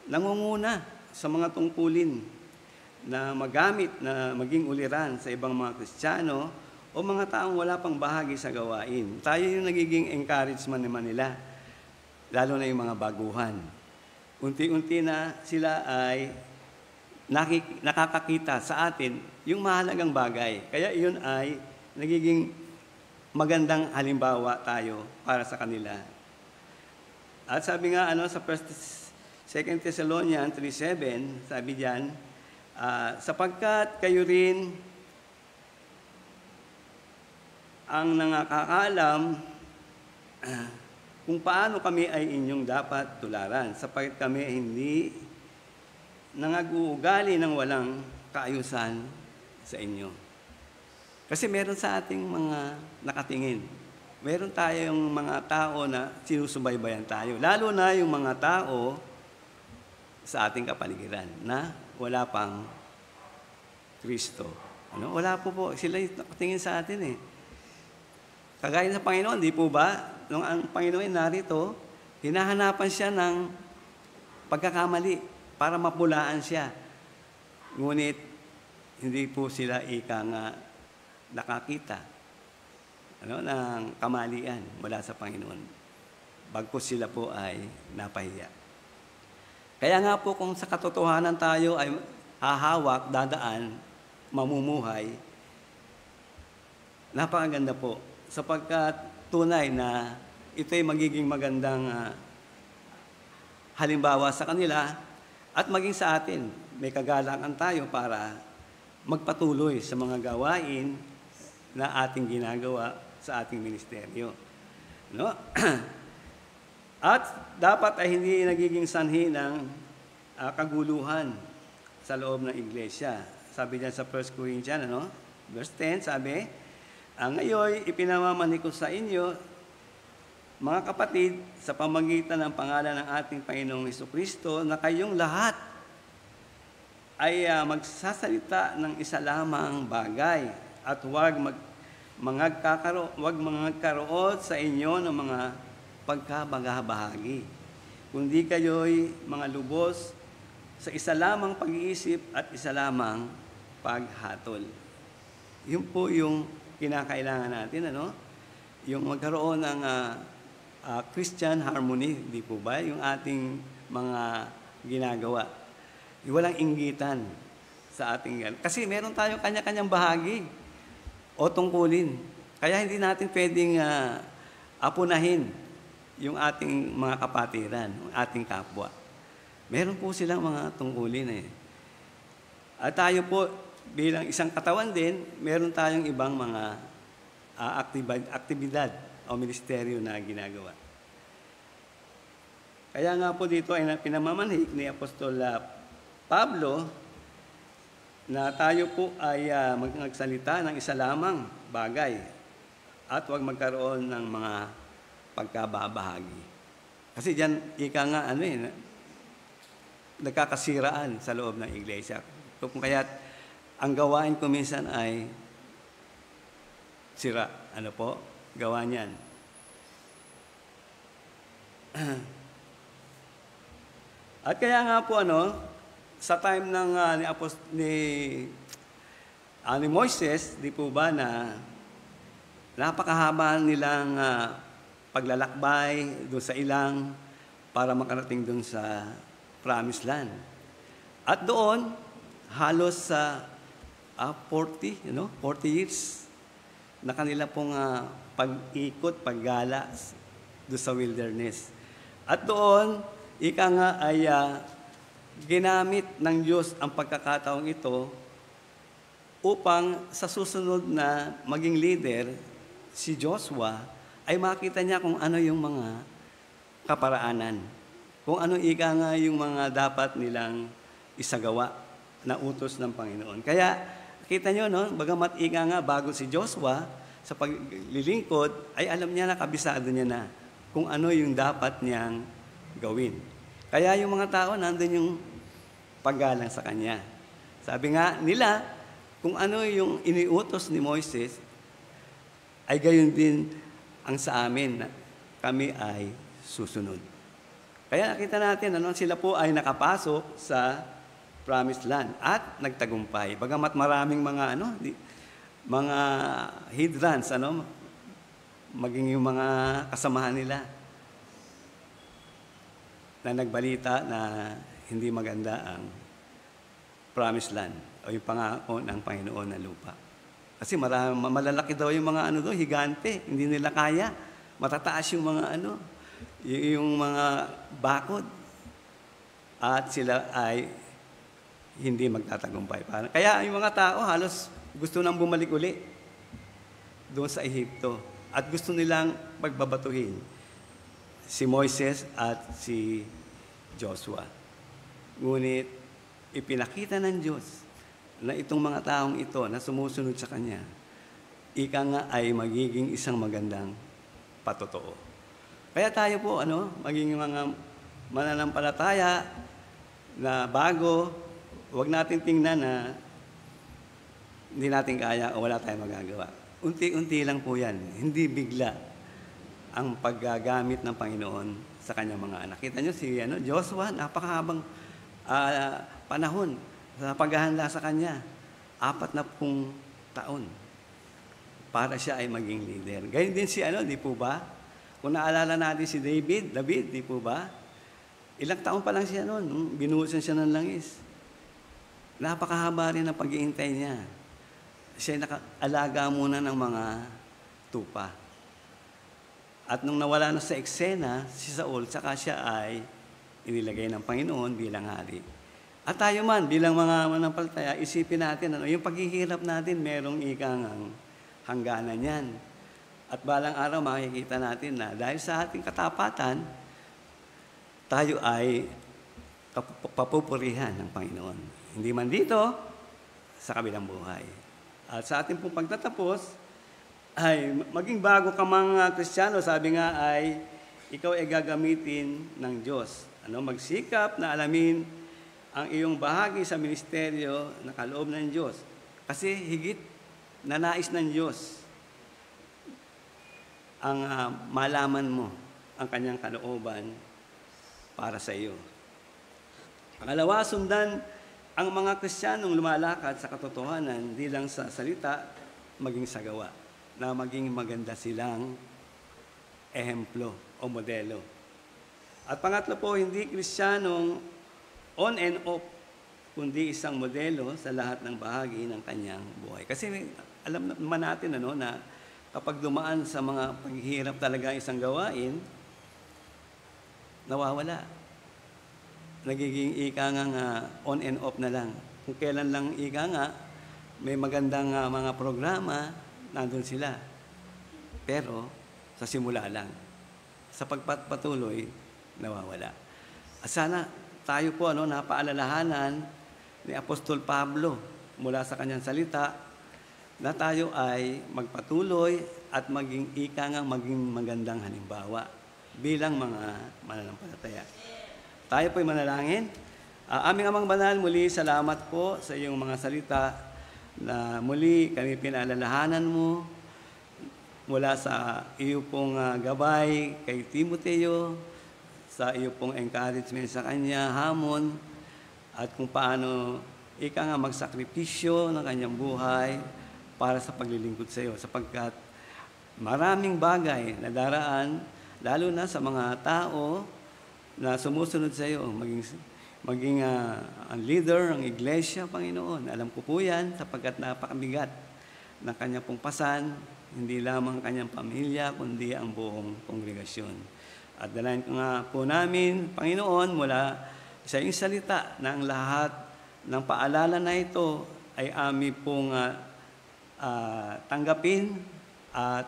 nangunguna sa mga tungkulin na magamit na maging uliran sa ibang mga Kristiyano o mga taong wala pang bahagi sa gawain. Tayo yung nagiging encouragement naman nila, lalo na yung mga baguhan. Unti-unti na sila ay nakakakita sa atin yung mahalagang bagay. Kaya iyon ay nagiging magandang halimbawa tayo para sa kanila. At sabi nga sa 2 Thessalonians 3:7, sabi diyan, sapagkat kayo rin ang nakakaalam kung paano kami ay inyong dapat tularan, sapagkat kami hindi nangag-uugali ng walang kaayusan sa inyo. Kasi meron sa ating mga nakatingin. Meron tayong mga tao na sinusubaybayan tayo. Lalo na yung mga tao sa ating kapaligiran na wala pang Kristo. Wala po. Sila yung nakatingin sa atin Kagaya sa Panginoon, di po ba? Nung ang Panginoon narito, hinahanapan siya ng pagkakamali para mapulaan siya. Ngunit, hindi po sila nakakita ng kamalian mula sa Panginoon. Bagkus sila po ay napahiya. Kaya nga po kung sa katotohanan tayo ay hahawak, dadaan, mamumuhay, napakaganda po. Sapagkat tunay na ito'y magiging magandang halimbawa sa kanila at maging sa atin. May kagalangan tayo para magpatuloy sa mga gawain na ating ginagawa sa ating ministeryo. At dapat ay hindi nagiging sanhi ng kaguluhan sa loob ng iglesia. Sabi diyan sa 1 Corinthians, verse 10, sabi, ngayon ipinamamani ko sa inyo, mga kapatid, sa pamamagitan ng pangalan ng ating Panginoong Hesukristo, na kayong lahat ay magsasalita ng isa lamang bagay at huwag mangagkaroon sa inyo ng mga pagkabagabahagi, kundi kayo'y mga lubos sa isa lamang pag-iisip at isa lamang paghatol. Yun po yung kinakailangan natin, yung magkaroon ng Christian harmony, di po ba? Yung ating mga ginagawa. Walang inggitan sa ating kasi meron tayong kanya-kanyang bahagi o tungkulin. Kaya hindi natin pwedeng apunahin yung ating mga kapatiran, yung ating kapwa. Meron po silang mga tungkulin At tayo po, bilang isang katawan din, meron tayong ibang mga aktibidad o ministeryo na ginagawa. Kaya nga po dito ay pinamamanhik ni Apostol Pablo na tayo po ay magsalita ng isa lamang bagay at huwag magkaroon ng mga pagkababahagi. Kasi diyan nagkakasiraan sa loob ng iglesia. Kung kaya't ang gawain ko minsan ay sira. Gawa niyan. At kaya nga po sa time ng Ni Moises, di po ba na napakahaba nilang paglalakbay doon sa ilang para makarating doon sa Promised Land. At doon, halos sa 40 years na kanila pong pag-ikot, paggala doon sa wilderness. At doon, ika nga ay ginamit ng Diyos ang pagkakataong ito upang sa susunod na maging leader, si Joshua, ay makita niya kung ano yung mga kaparaanan. Kung ano ika nga yung mga dapat nilang isagawa na utos ng Panginoon. Kaya, kita nyo, no, bagamat ika nga bago si Joshua, sa paglilingkod, ay alam niya na, kabisado niya na kung ano yung dapat niyang gawin. Kaya yung mga tao, nandun yung paggalang sa kanya. Sabi nga nila, kung ano yung iniutos ni Moises, ay gayon din ang sa amin na kami ay susunod. Kaya nakita natin, sila po ay nakapasok sa Promised Land at nagtagumpay. Bagamat maraming mga hindrance, maging yung mga kasamahan nila na nagbalita na hindi maganda ang Promised Land o yung pangako ng Panginoon na lupa. Kasi malalaki daw yung mga higante, hindi nila kaya. Matataas yung mga yung mga bakod. At sila ay hindi magtatagumpay. Kaya yung mga tao halos gusto nang bumalik uli doon sa Ehipto. At gusto nilang pagbabatuhin si Moises at si Joshua. Ngunit ipinakita ng Diyos na itong mga taong ito na sumusunod sa Kanya, ika nga ay magiging isang magandang patotoo. Kaya tayo po, maging mga mananampalataya na bago, huwag natin tingnan na hindi natin kaya o wala tayong magagawa. Unti-unti lang po yan. Hindi bigla ang paggagamit ng Panginoon sa kanyang mga anak. Kita nyo si Joshua, napakahabang panahon sa paghahanda sa kanya. 40 taon para siya ay maging leader. Gayun din si di po ba? Kung naalala natin si David, di po ba? Ilang taon pa lang siya noon, binuhusan siya ng langis. Napakahaba rin ang pag-iintay niya. Siya nakaalaga muna ng mga tupa. At nung nawala na sa eksena, si Saul, saka siya ay inilagay ng Panginoon bilang hari. At tayo man, bilang mga manampalataya, isipin natin, yung paghihirap natin, merong ikang hangganan yan. At balang araw, makikita natin na dahil sa ating katapatan, tayo ay papupurihan ng Panginoon. Hindi man dito, sa kabilang buhay. At sa ating pong pagtatapos, ay maging bago ka mga Kristiyano, sabi nga ay, ikaw ay gagamitin ng Diyos. Magsikap na alamin ang iyong bahagi sa ministeryo na kaloob ng Diyos. Kasi higit na nais ng Diyos ang malaman mo ang kanyang kalooban para sa iyo. Pangalawa, sundan ang mga Kristiyanong lumalakad sa katotohanan, di lang sa salita, maging sa gawa, na maging maganda silang ehemplo o modelo. At pangatlo po, hindi Kristiyanong on and off, kundi isang modelo sa lahat ng bahagi ng kanyang buhay. Kasi alam naman natin na kapag dumaan sa mga paghihirap talaga isang gawain, nawawala. Nagiging ika nga on and off na lang. Kung kailan lang ika nga, may magandang mga programa, nandun sila. Pero sa simula lang. Sa pagpatuloy, nawawala. At sana tayo po napaalalahanan ni Apostol Pablo mula sa kanyang salita na tayo ay magpatuloy at maging maging magandang halimbawa bilang mga mananampalataya. Tayo po'y manalangin. Aming Amang Banal, muli salamat po sa iyong mga salita na muli kami pinaalalahanan mo mula sa iyo pong gabay kay Timoteo, sa iyo pong encouragement sa kanya, hamon, at kung paano ika nga magsakripisyo ng kanyang buhay para sa paglilingkod sa iyo, sapagkat maraming bagay na daraan, lalo na sa mga tao na sumusunod sa iyo, maging ang leader ng iglesia, Panginoon. Alam ko po yan, sapagkat napakabigat ng kanyang pong pasan, hindi lamang kanyang pamilya, kundi ang buong kongregasyon. At dalayan ko nga po namin, Panginoon, mula sa iyong salita na ang lahat ng paalala na ito ay aming pong tanggapin at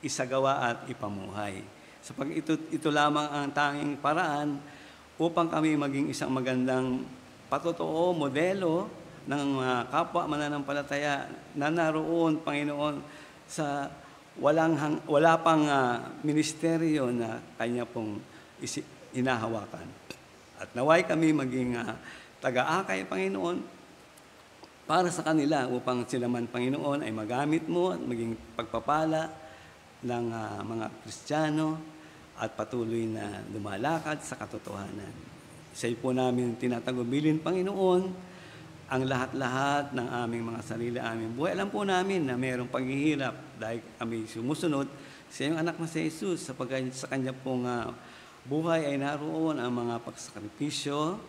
isagawa at ipamuhay. Sapagkat ito lamang ang tanging paraan upang kami maging isang magandang patotoo, modelo ng kapwa mananampalataya na naroon, Panginoon, sa wala pang ministeryo na kanya pong inahawakan. At naway kami maging taga-akay, Panginoon, para sa kanila upang sila man, Panginoon, ay magamit mo at maging pagpapala ng mga Kristiyano at patuloy na lumalakad sa katotohanan. Sa po namin tinatagubilin, Panginoon, ang lahat-lahat ng aming mga sarili, aming buhay. Alam po namin na mayroong paghihirap dahil kami sumusunod sa iyong anak na si Jesus, sapagkat sa kanya pong buhay ay naroon ang mga pagsakripisyo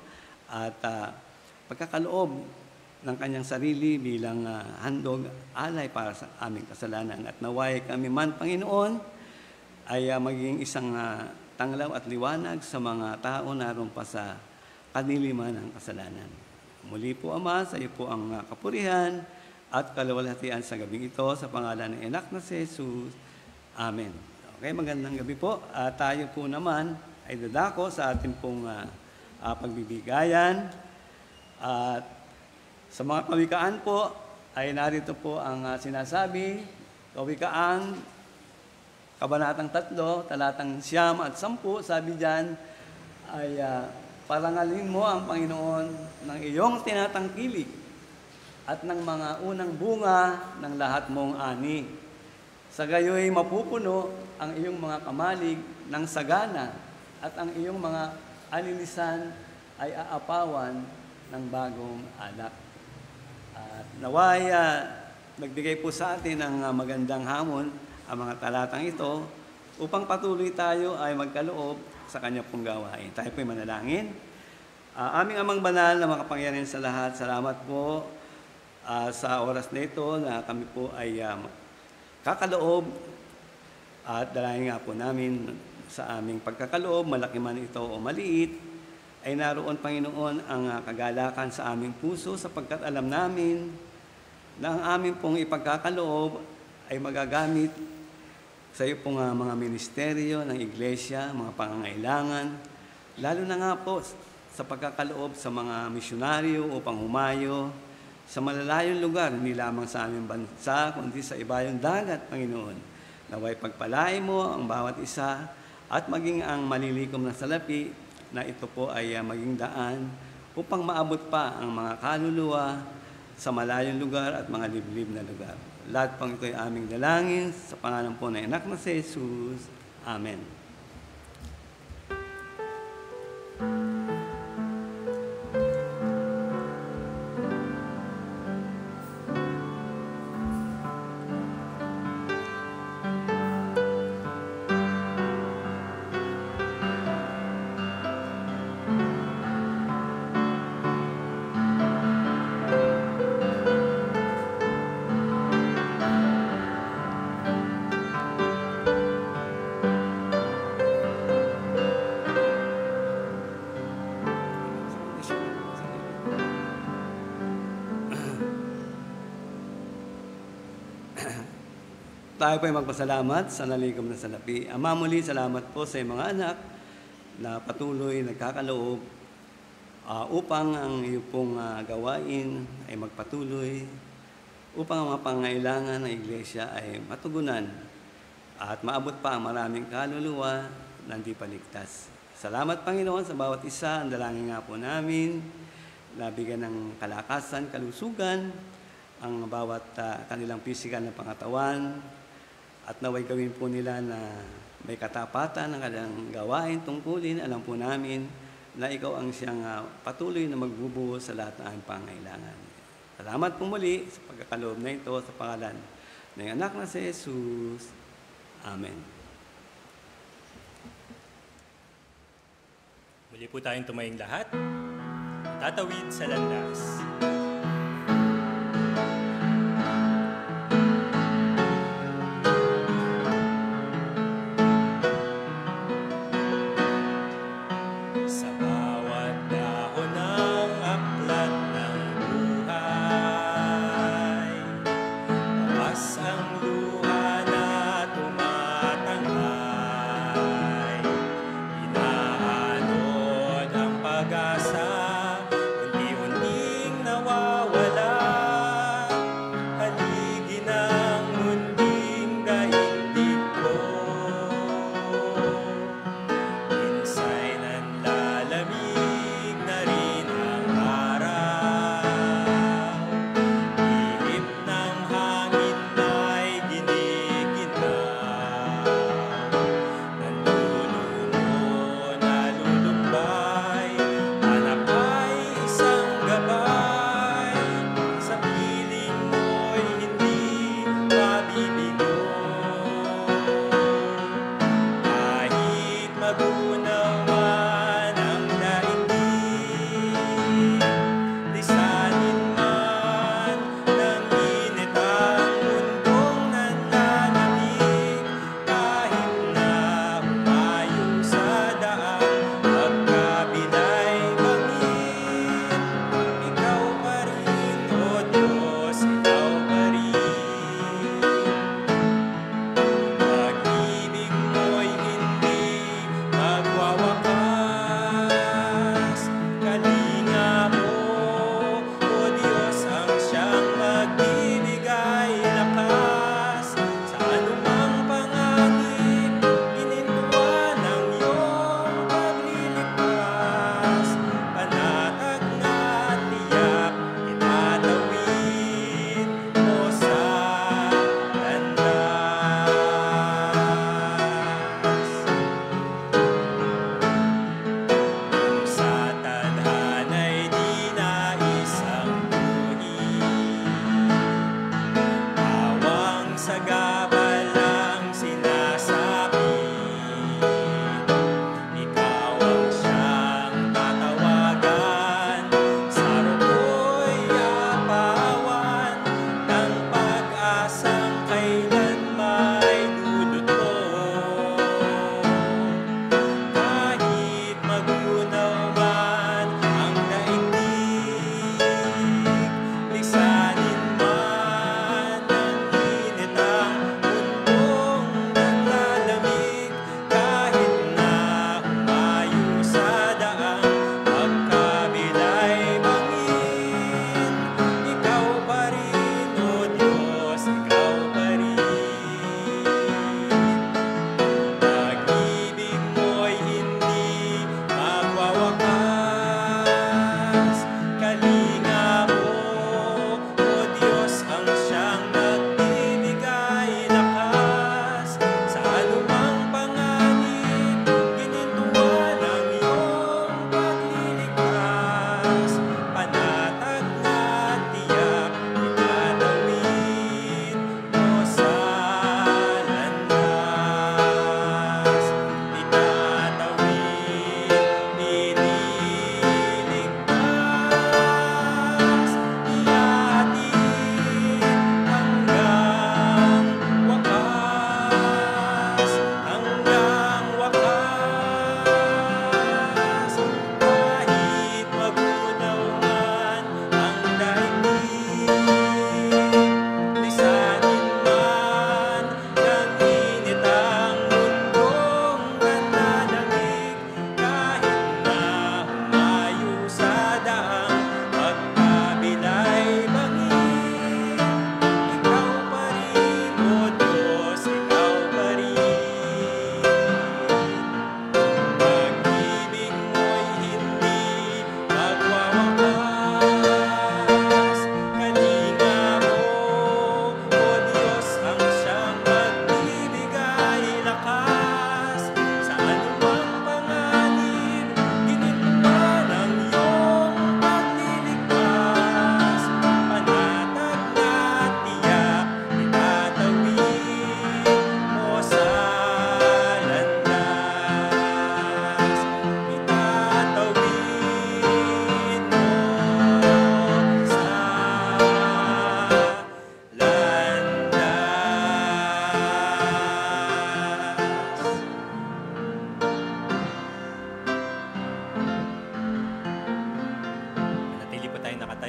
at pagkakaloob ng kanyang sarili bilang handog alay para sa aming kasalanan. At naway kami man, Panginoon, ay maging isang tanglaw at liwanag sa mga tao naroon pa sa kaniliman ng kasalanan. Muli po, Ama, sa iyo po ang kapurihan at kaluwalhatian sa gabing ito sa pangalan ng anak na si Jesus. Amen. Okay, magandang gabi po. Tayo po naman ay dadako sa ating pong pagbibigayan. At sa mga kawikaan po, ay narito po ang sinasabi, kawikaan, Kabanatang 3, talatang 9 at 10, sabi diyan ay parangalin mo ang Panginoon ng iyong tinatangkilik at ng mga unang bunga ng lahat mong ani. Sa gayoy mapupuno ang iyong mga kamalig ng sagana at ang iyong mga alilisan ay aapawan ng bagong alak. At naway nagbigay po sa atin ng magandang hamon ang mga talatang ito upang patuloy tayo ay magkaloob sa kanya pong gawain. Tayo po'y manalangin. Aming Amang Banal na makapangyarihan sa lahat, salamat po sa oras na ito na kami po ay kakaloob at dalangin nga po namin sa aming pagkakaloob, malaki man ito o maliit, ay naroon, Panginoon, ang kagalakan sa aming puso sapagkat alam namin na ang aming pong ipagkakaloob ay magagamit sa iyo pong mga ministeryo ng iglesia, mga pangangailangan, lalo na nga po sa pagkakaloob sa mga misyonaryo upang humayo sa malalayong lugar, hindi lamang sa aming bansa, kundi sa ibayong dagat, Panginoon. Naway pagpalain mo ang bawat isa at maging ang malilikom na salapi na ito po ay maging daan upang maabot pa ang mga kaluluwa sa malayong lugar at mga liblib na lugar. Lahat pang ito ay aming dalangin sa pangalan po ng anak na si Jesus. Amen. Tayo po ay magpasalamat sa nalikom na salapi. Ama, muli salamat po sa mga anak na patuloy nagkakaloob upang ang iyong pong gawain ay magpatuloy, upang ang mga pangailangan ng iglesia ay matugunan at maabot pa ang maraming kaluluwa na hindi paligtas. Salamat, Panginoon, sa bawat isa. Ang dalangin nga po namin, nabigyan ng kalakasan, kalusugan, ang bawat kanilang pisikal na pangatawan, at naway gawin po nila na may katapatan ng kanilang gawain tungkulin. Alam po namin na ikaw ang siyang patuloy na magbubuhos sa lahat ng aming pangailangan. Salamat po muli sa pagkakaloob na ito sa pangalan ng anak na si Jesus. Amen. Muli po tayong tumayong lahat. Tatawid sa landas. Sa bawat dahon ng aklat ng buhay, bakas ang luha na tumatangay. Inaanod ang pag-asa, unti-unting nawa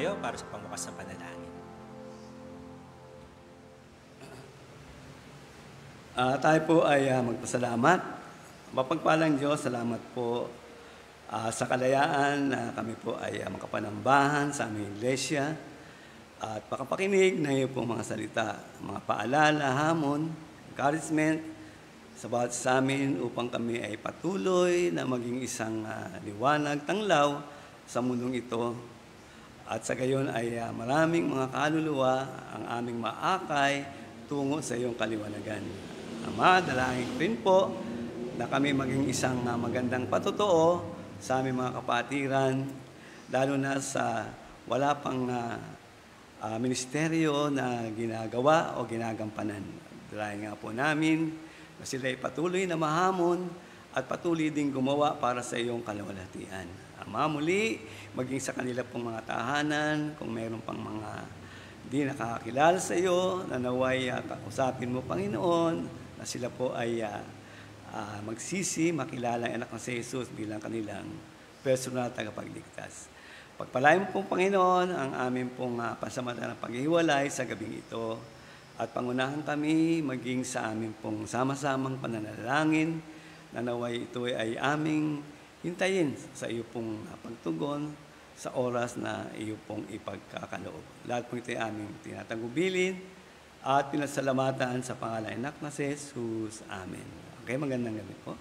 tayo para sa pangwakas na panalangin. Tayo po ay magpasalamat. Mapagpalang Diyos, salamat po sa kalayaan na kami po ay makapanambahan sa aming iglesia at makapakinig na iyo pong mga salita, mga paalala, hamon, encouragement sa bawat sa amin upang kami ay patuloy na maging isang liwanag, tanglaw sa mundong ito. At sa gayon ay maraming mga kaluluwa ang aming maakay tungo sa iyong kaliwanagan. Ama, dalangin ko rin po na kami maging isang magandang patotoo sa aming mga kapatiran, lalo na sa wala pang ministeryo na ginagawa o ginagampanan. Dalangin nga po namin na sila ay patuloy na mahamon at patuloy din gumawa para sa iyong kalwalhatian. Ama, muli, maging sa kanila pong mga tahanan, kung mayroon pang mga di nakakakilala sa iyo, na naway kausapin mo, Panginoon, na sila po ay magsisi, makilala ang anak ng si Jesus bilang kanilang personal tagapagligtas. Pagpalain mo pong Panginoon ang aming pong pansamantalang paghihiwalay sa gabing ito at pangunahan kami maging sa aming pong sama-samang pananalangin na naway ito ay aming hintayin sa iyo pong pagtugon sa oras na iyo pong ipagkakaloob. Lahat po ito ay aming tinatagubilin at pinasalamatan sa pangalan ng anak na si Jesus. Amen. Okay, magandang gabi po.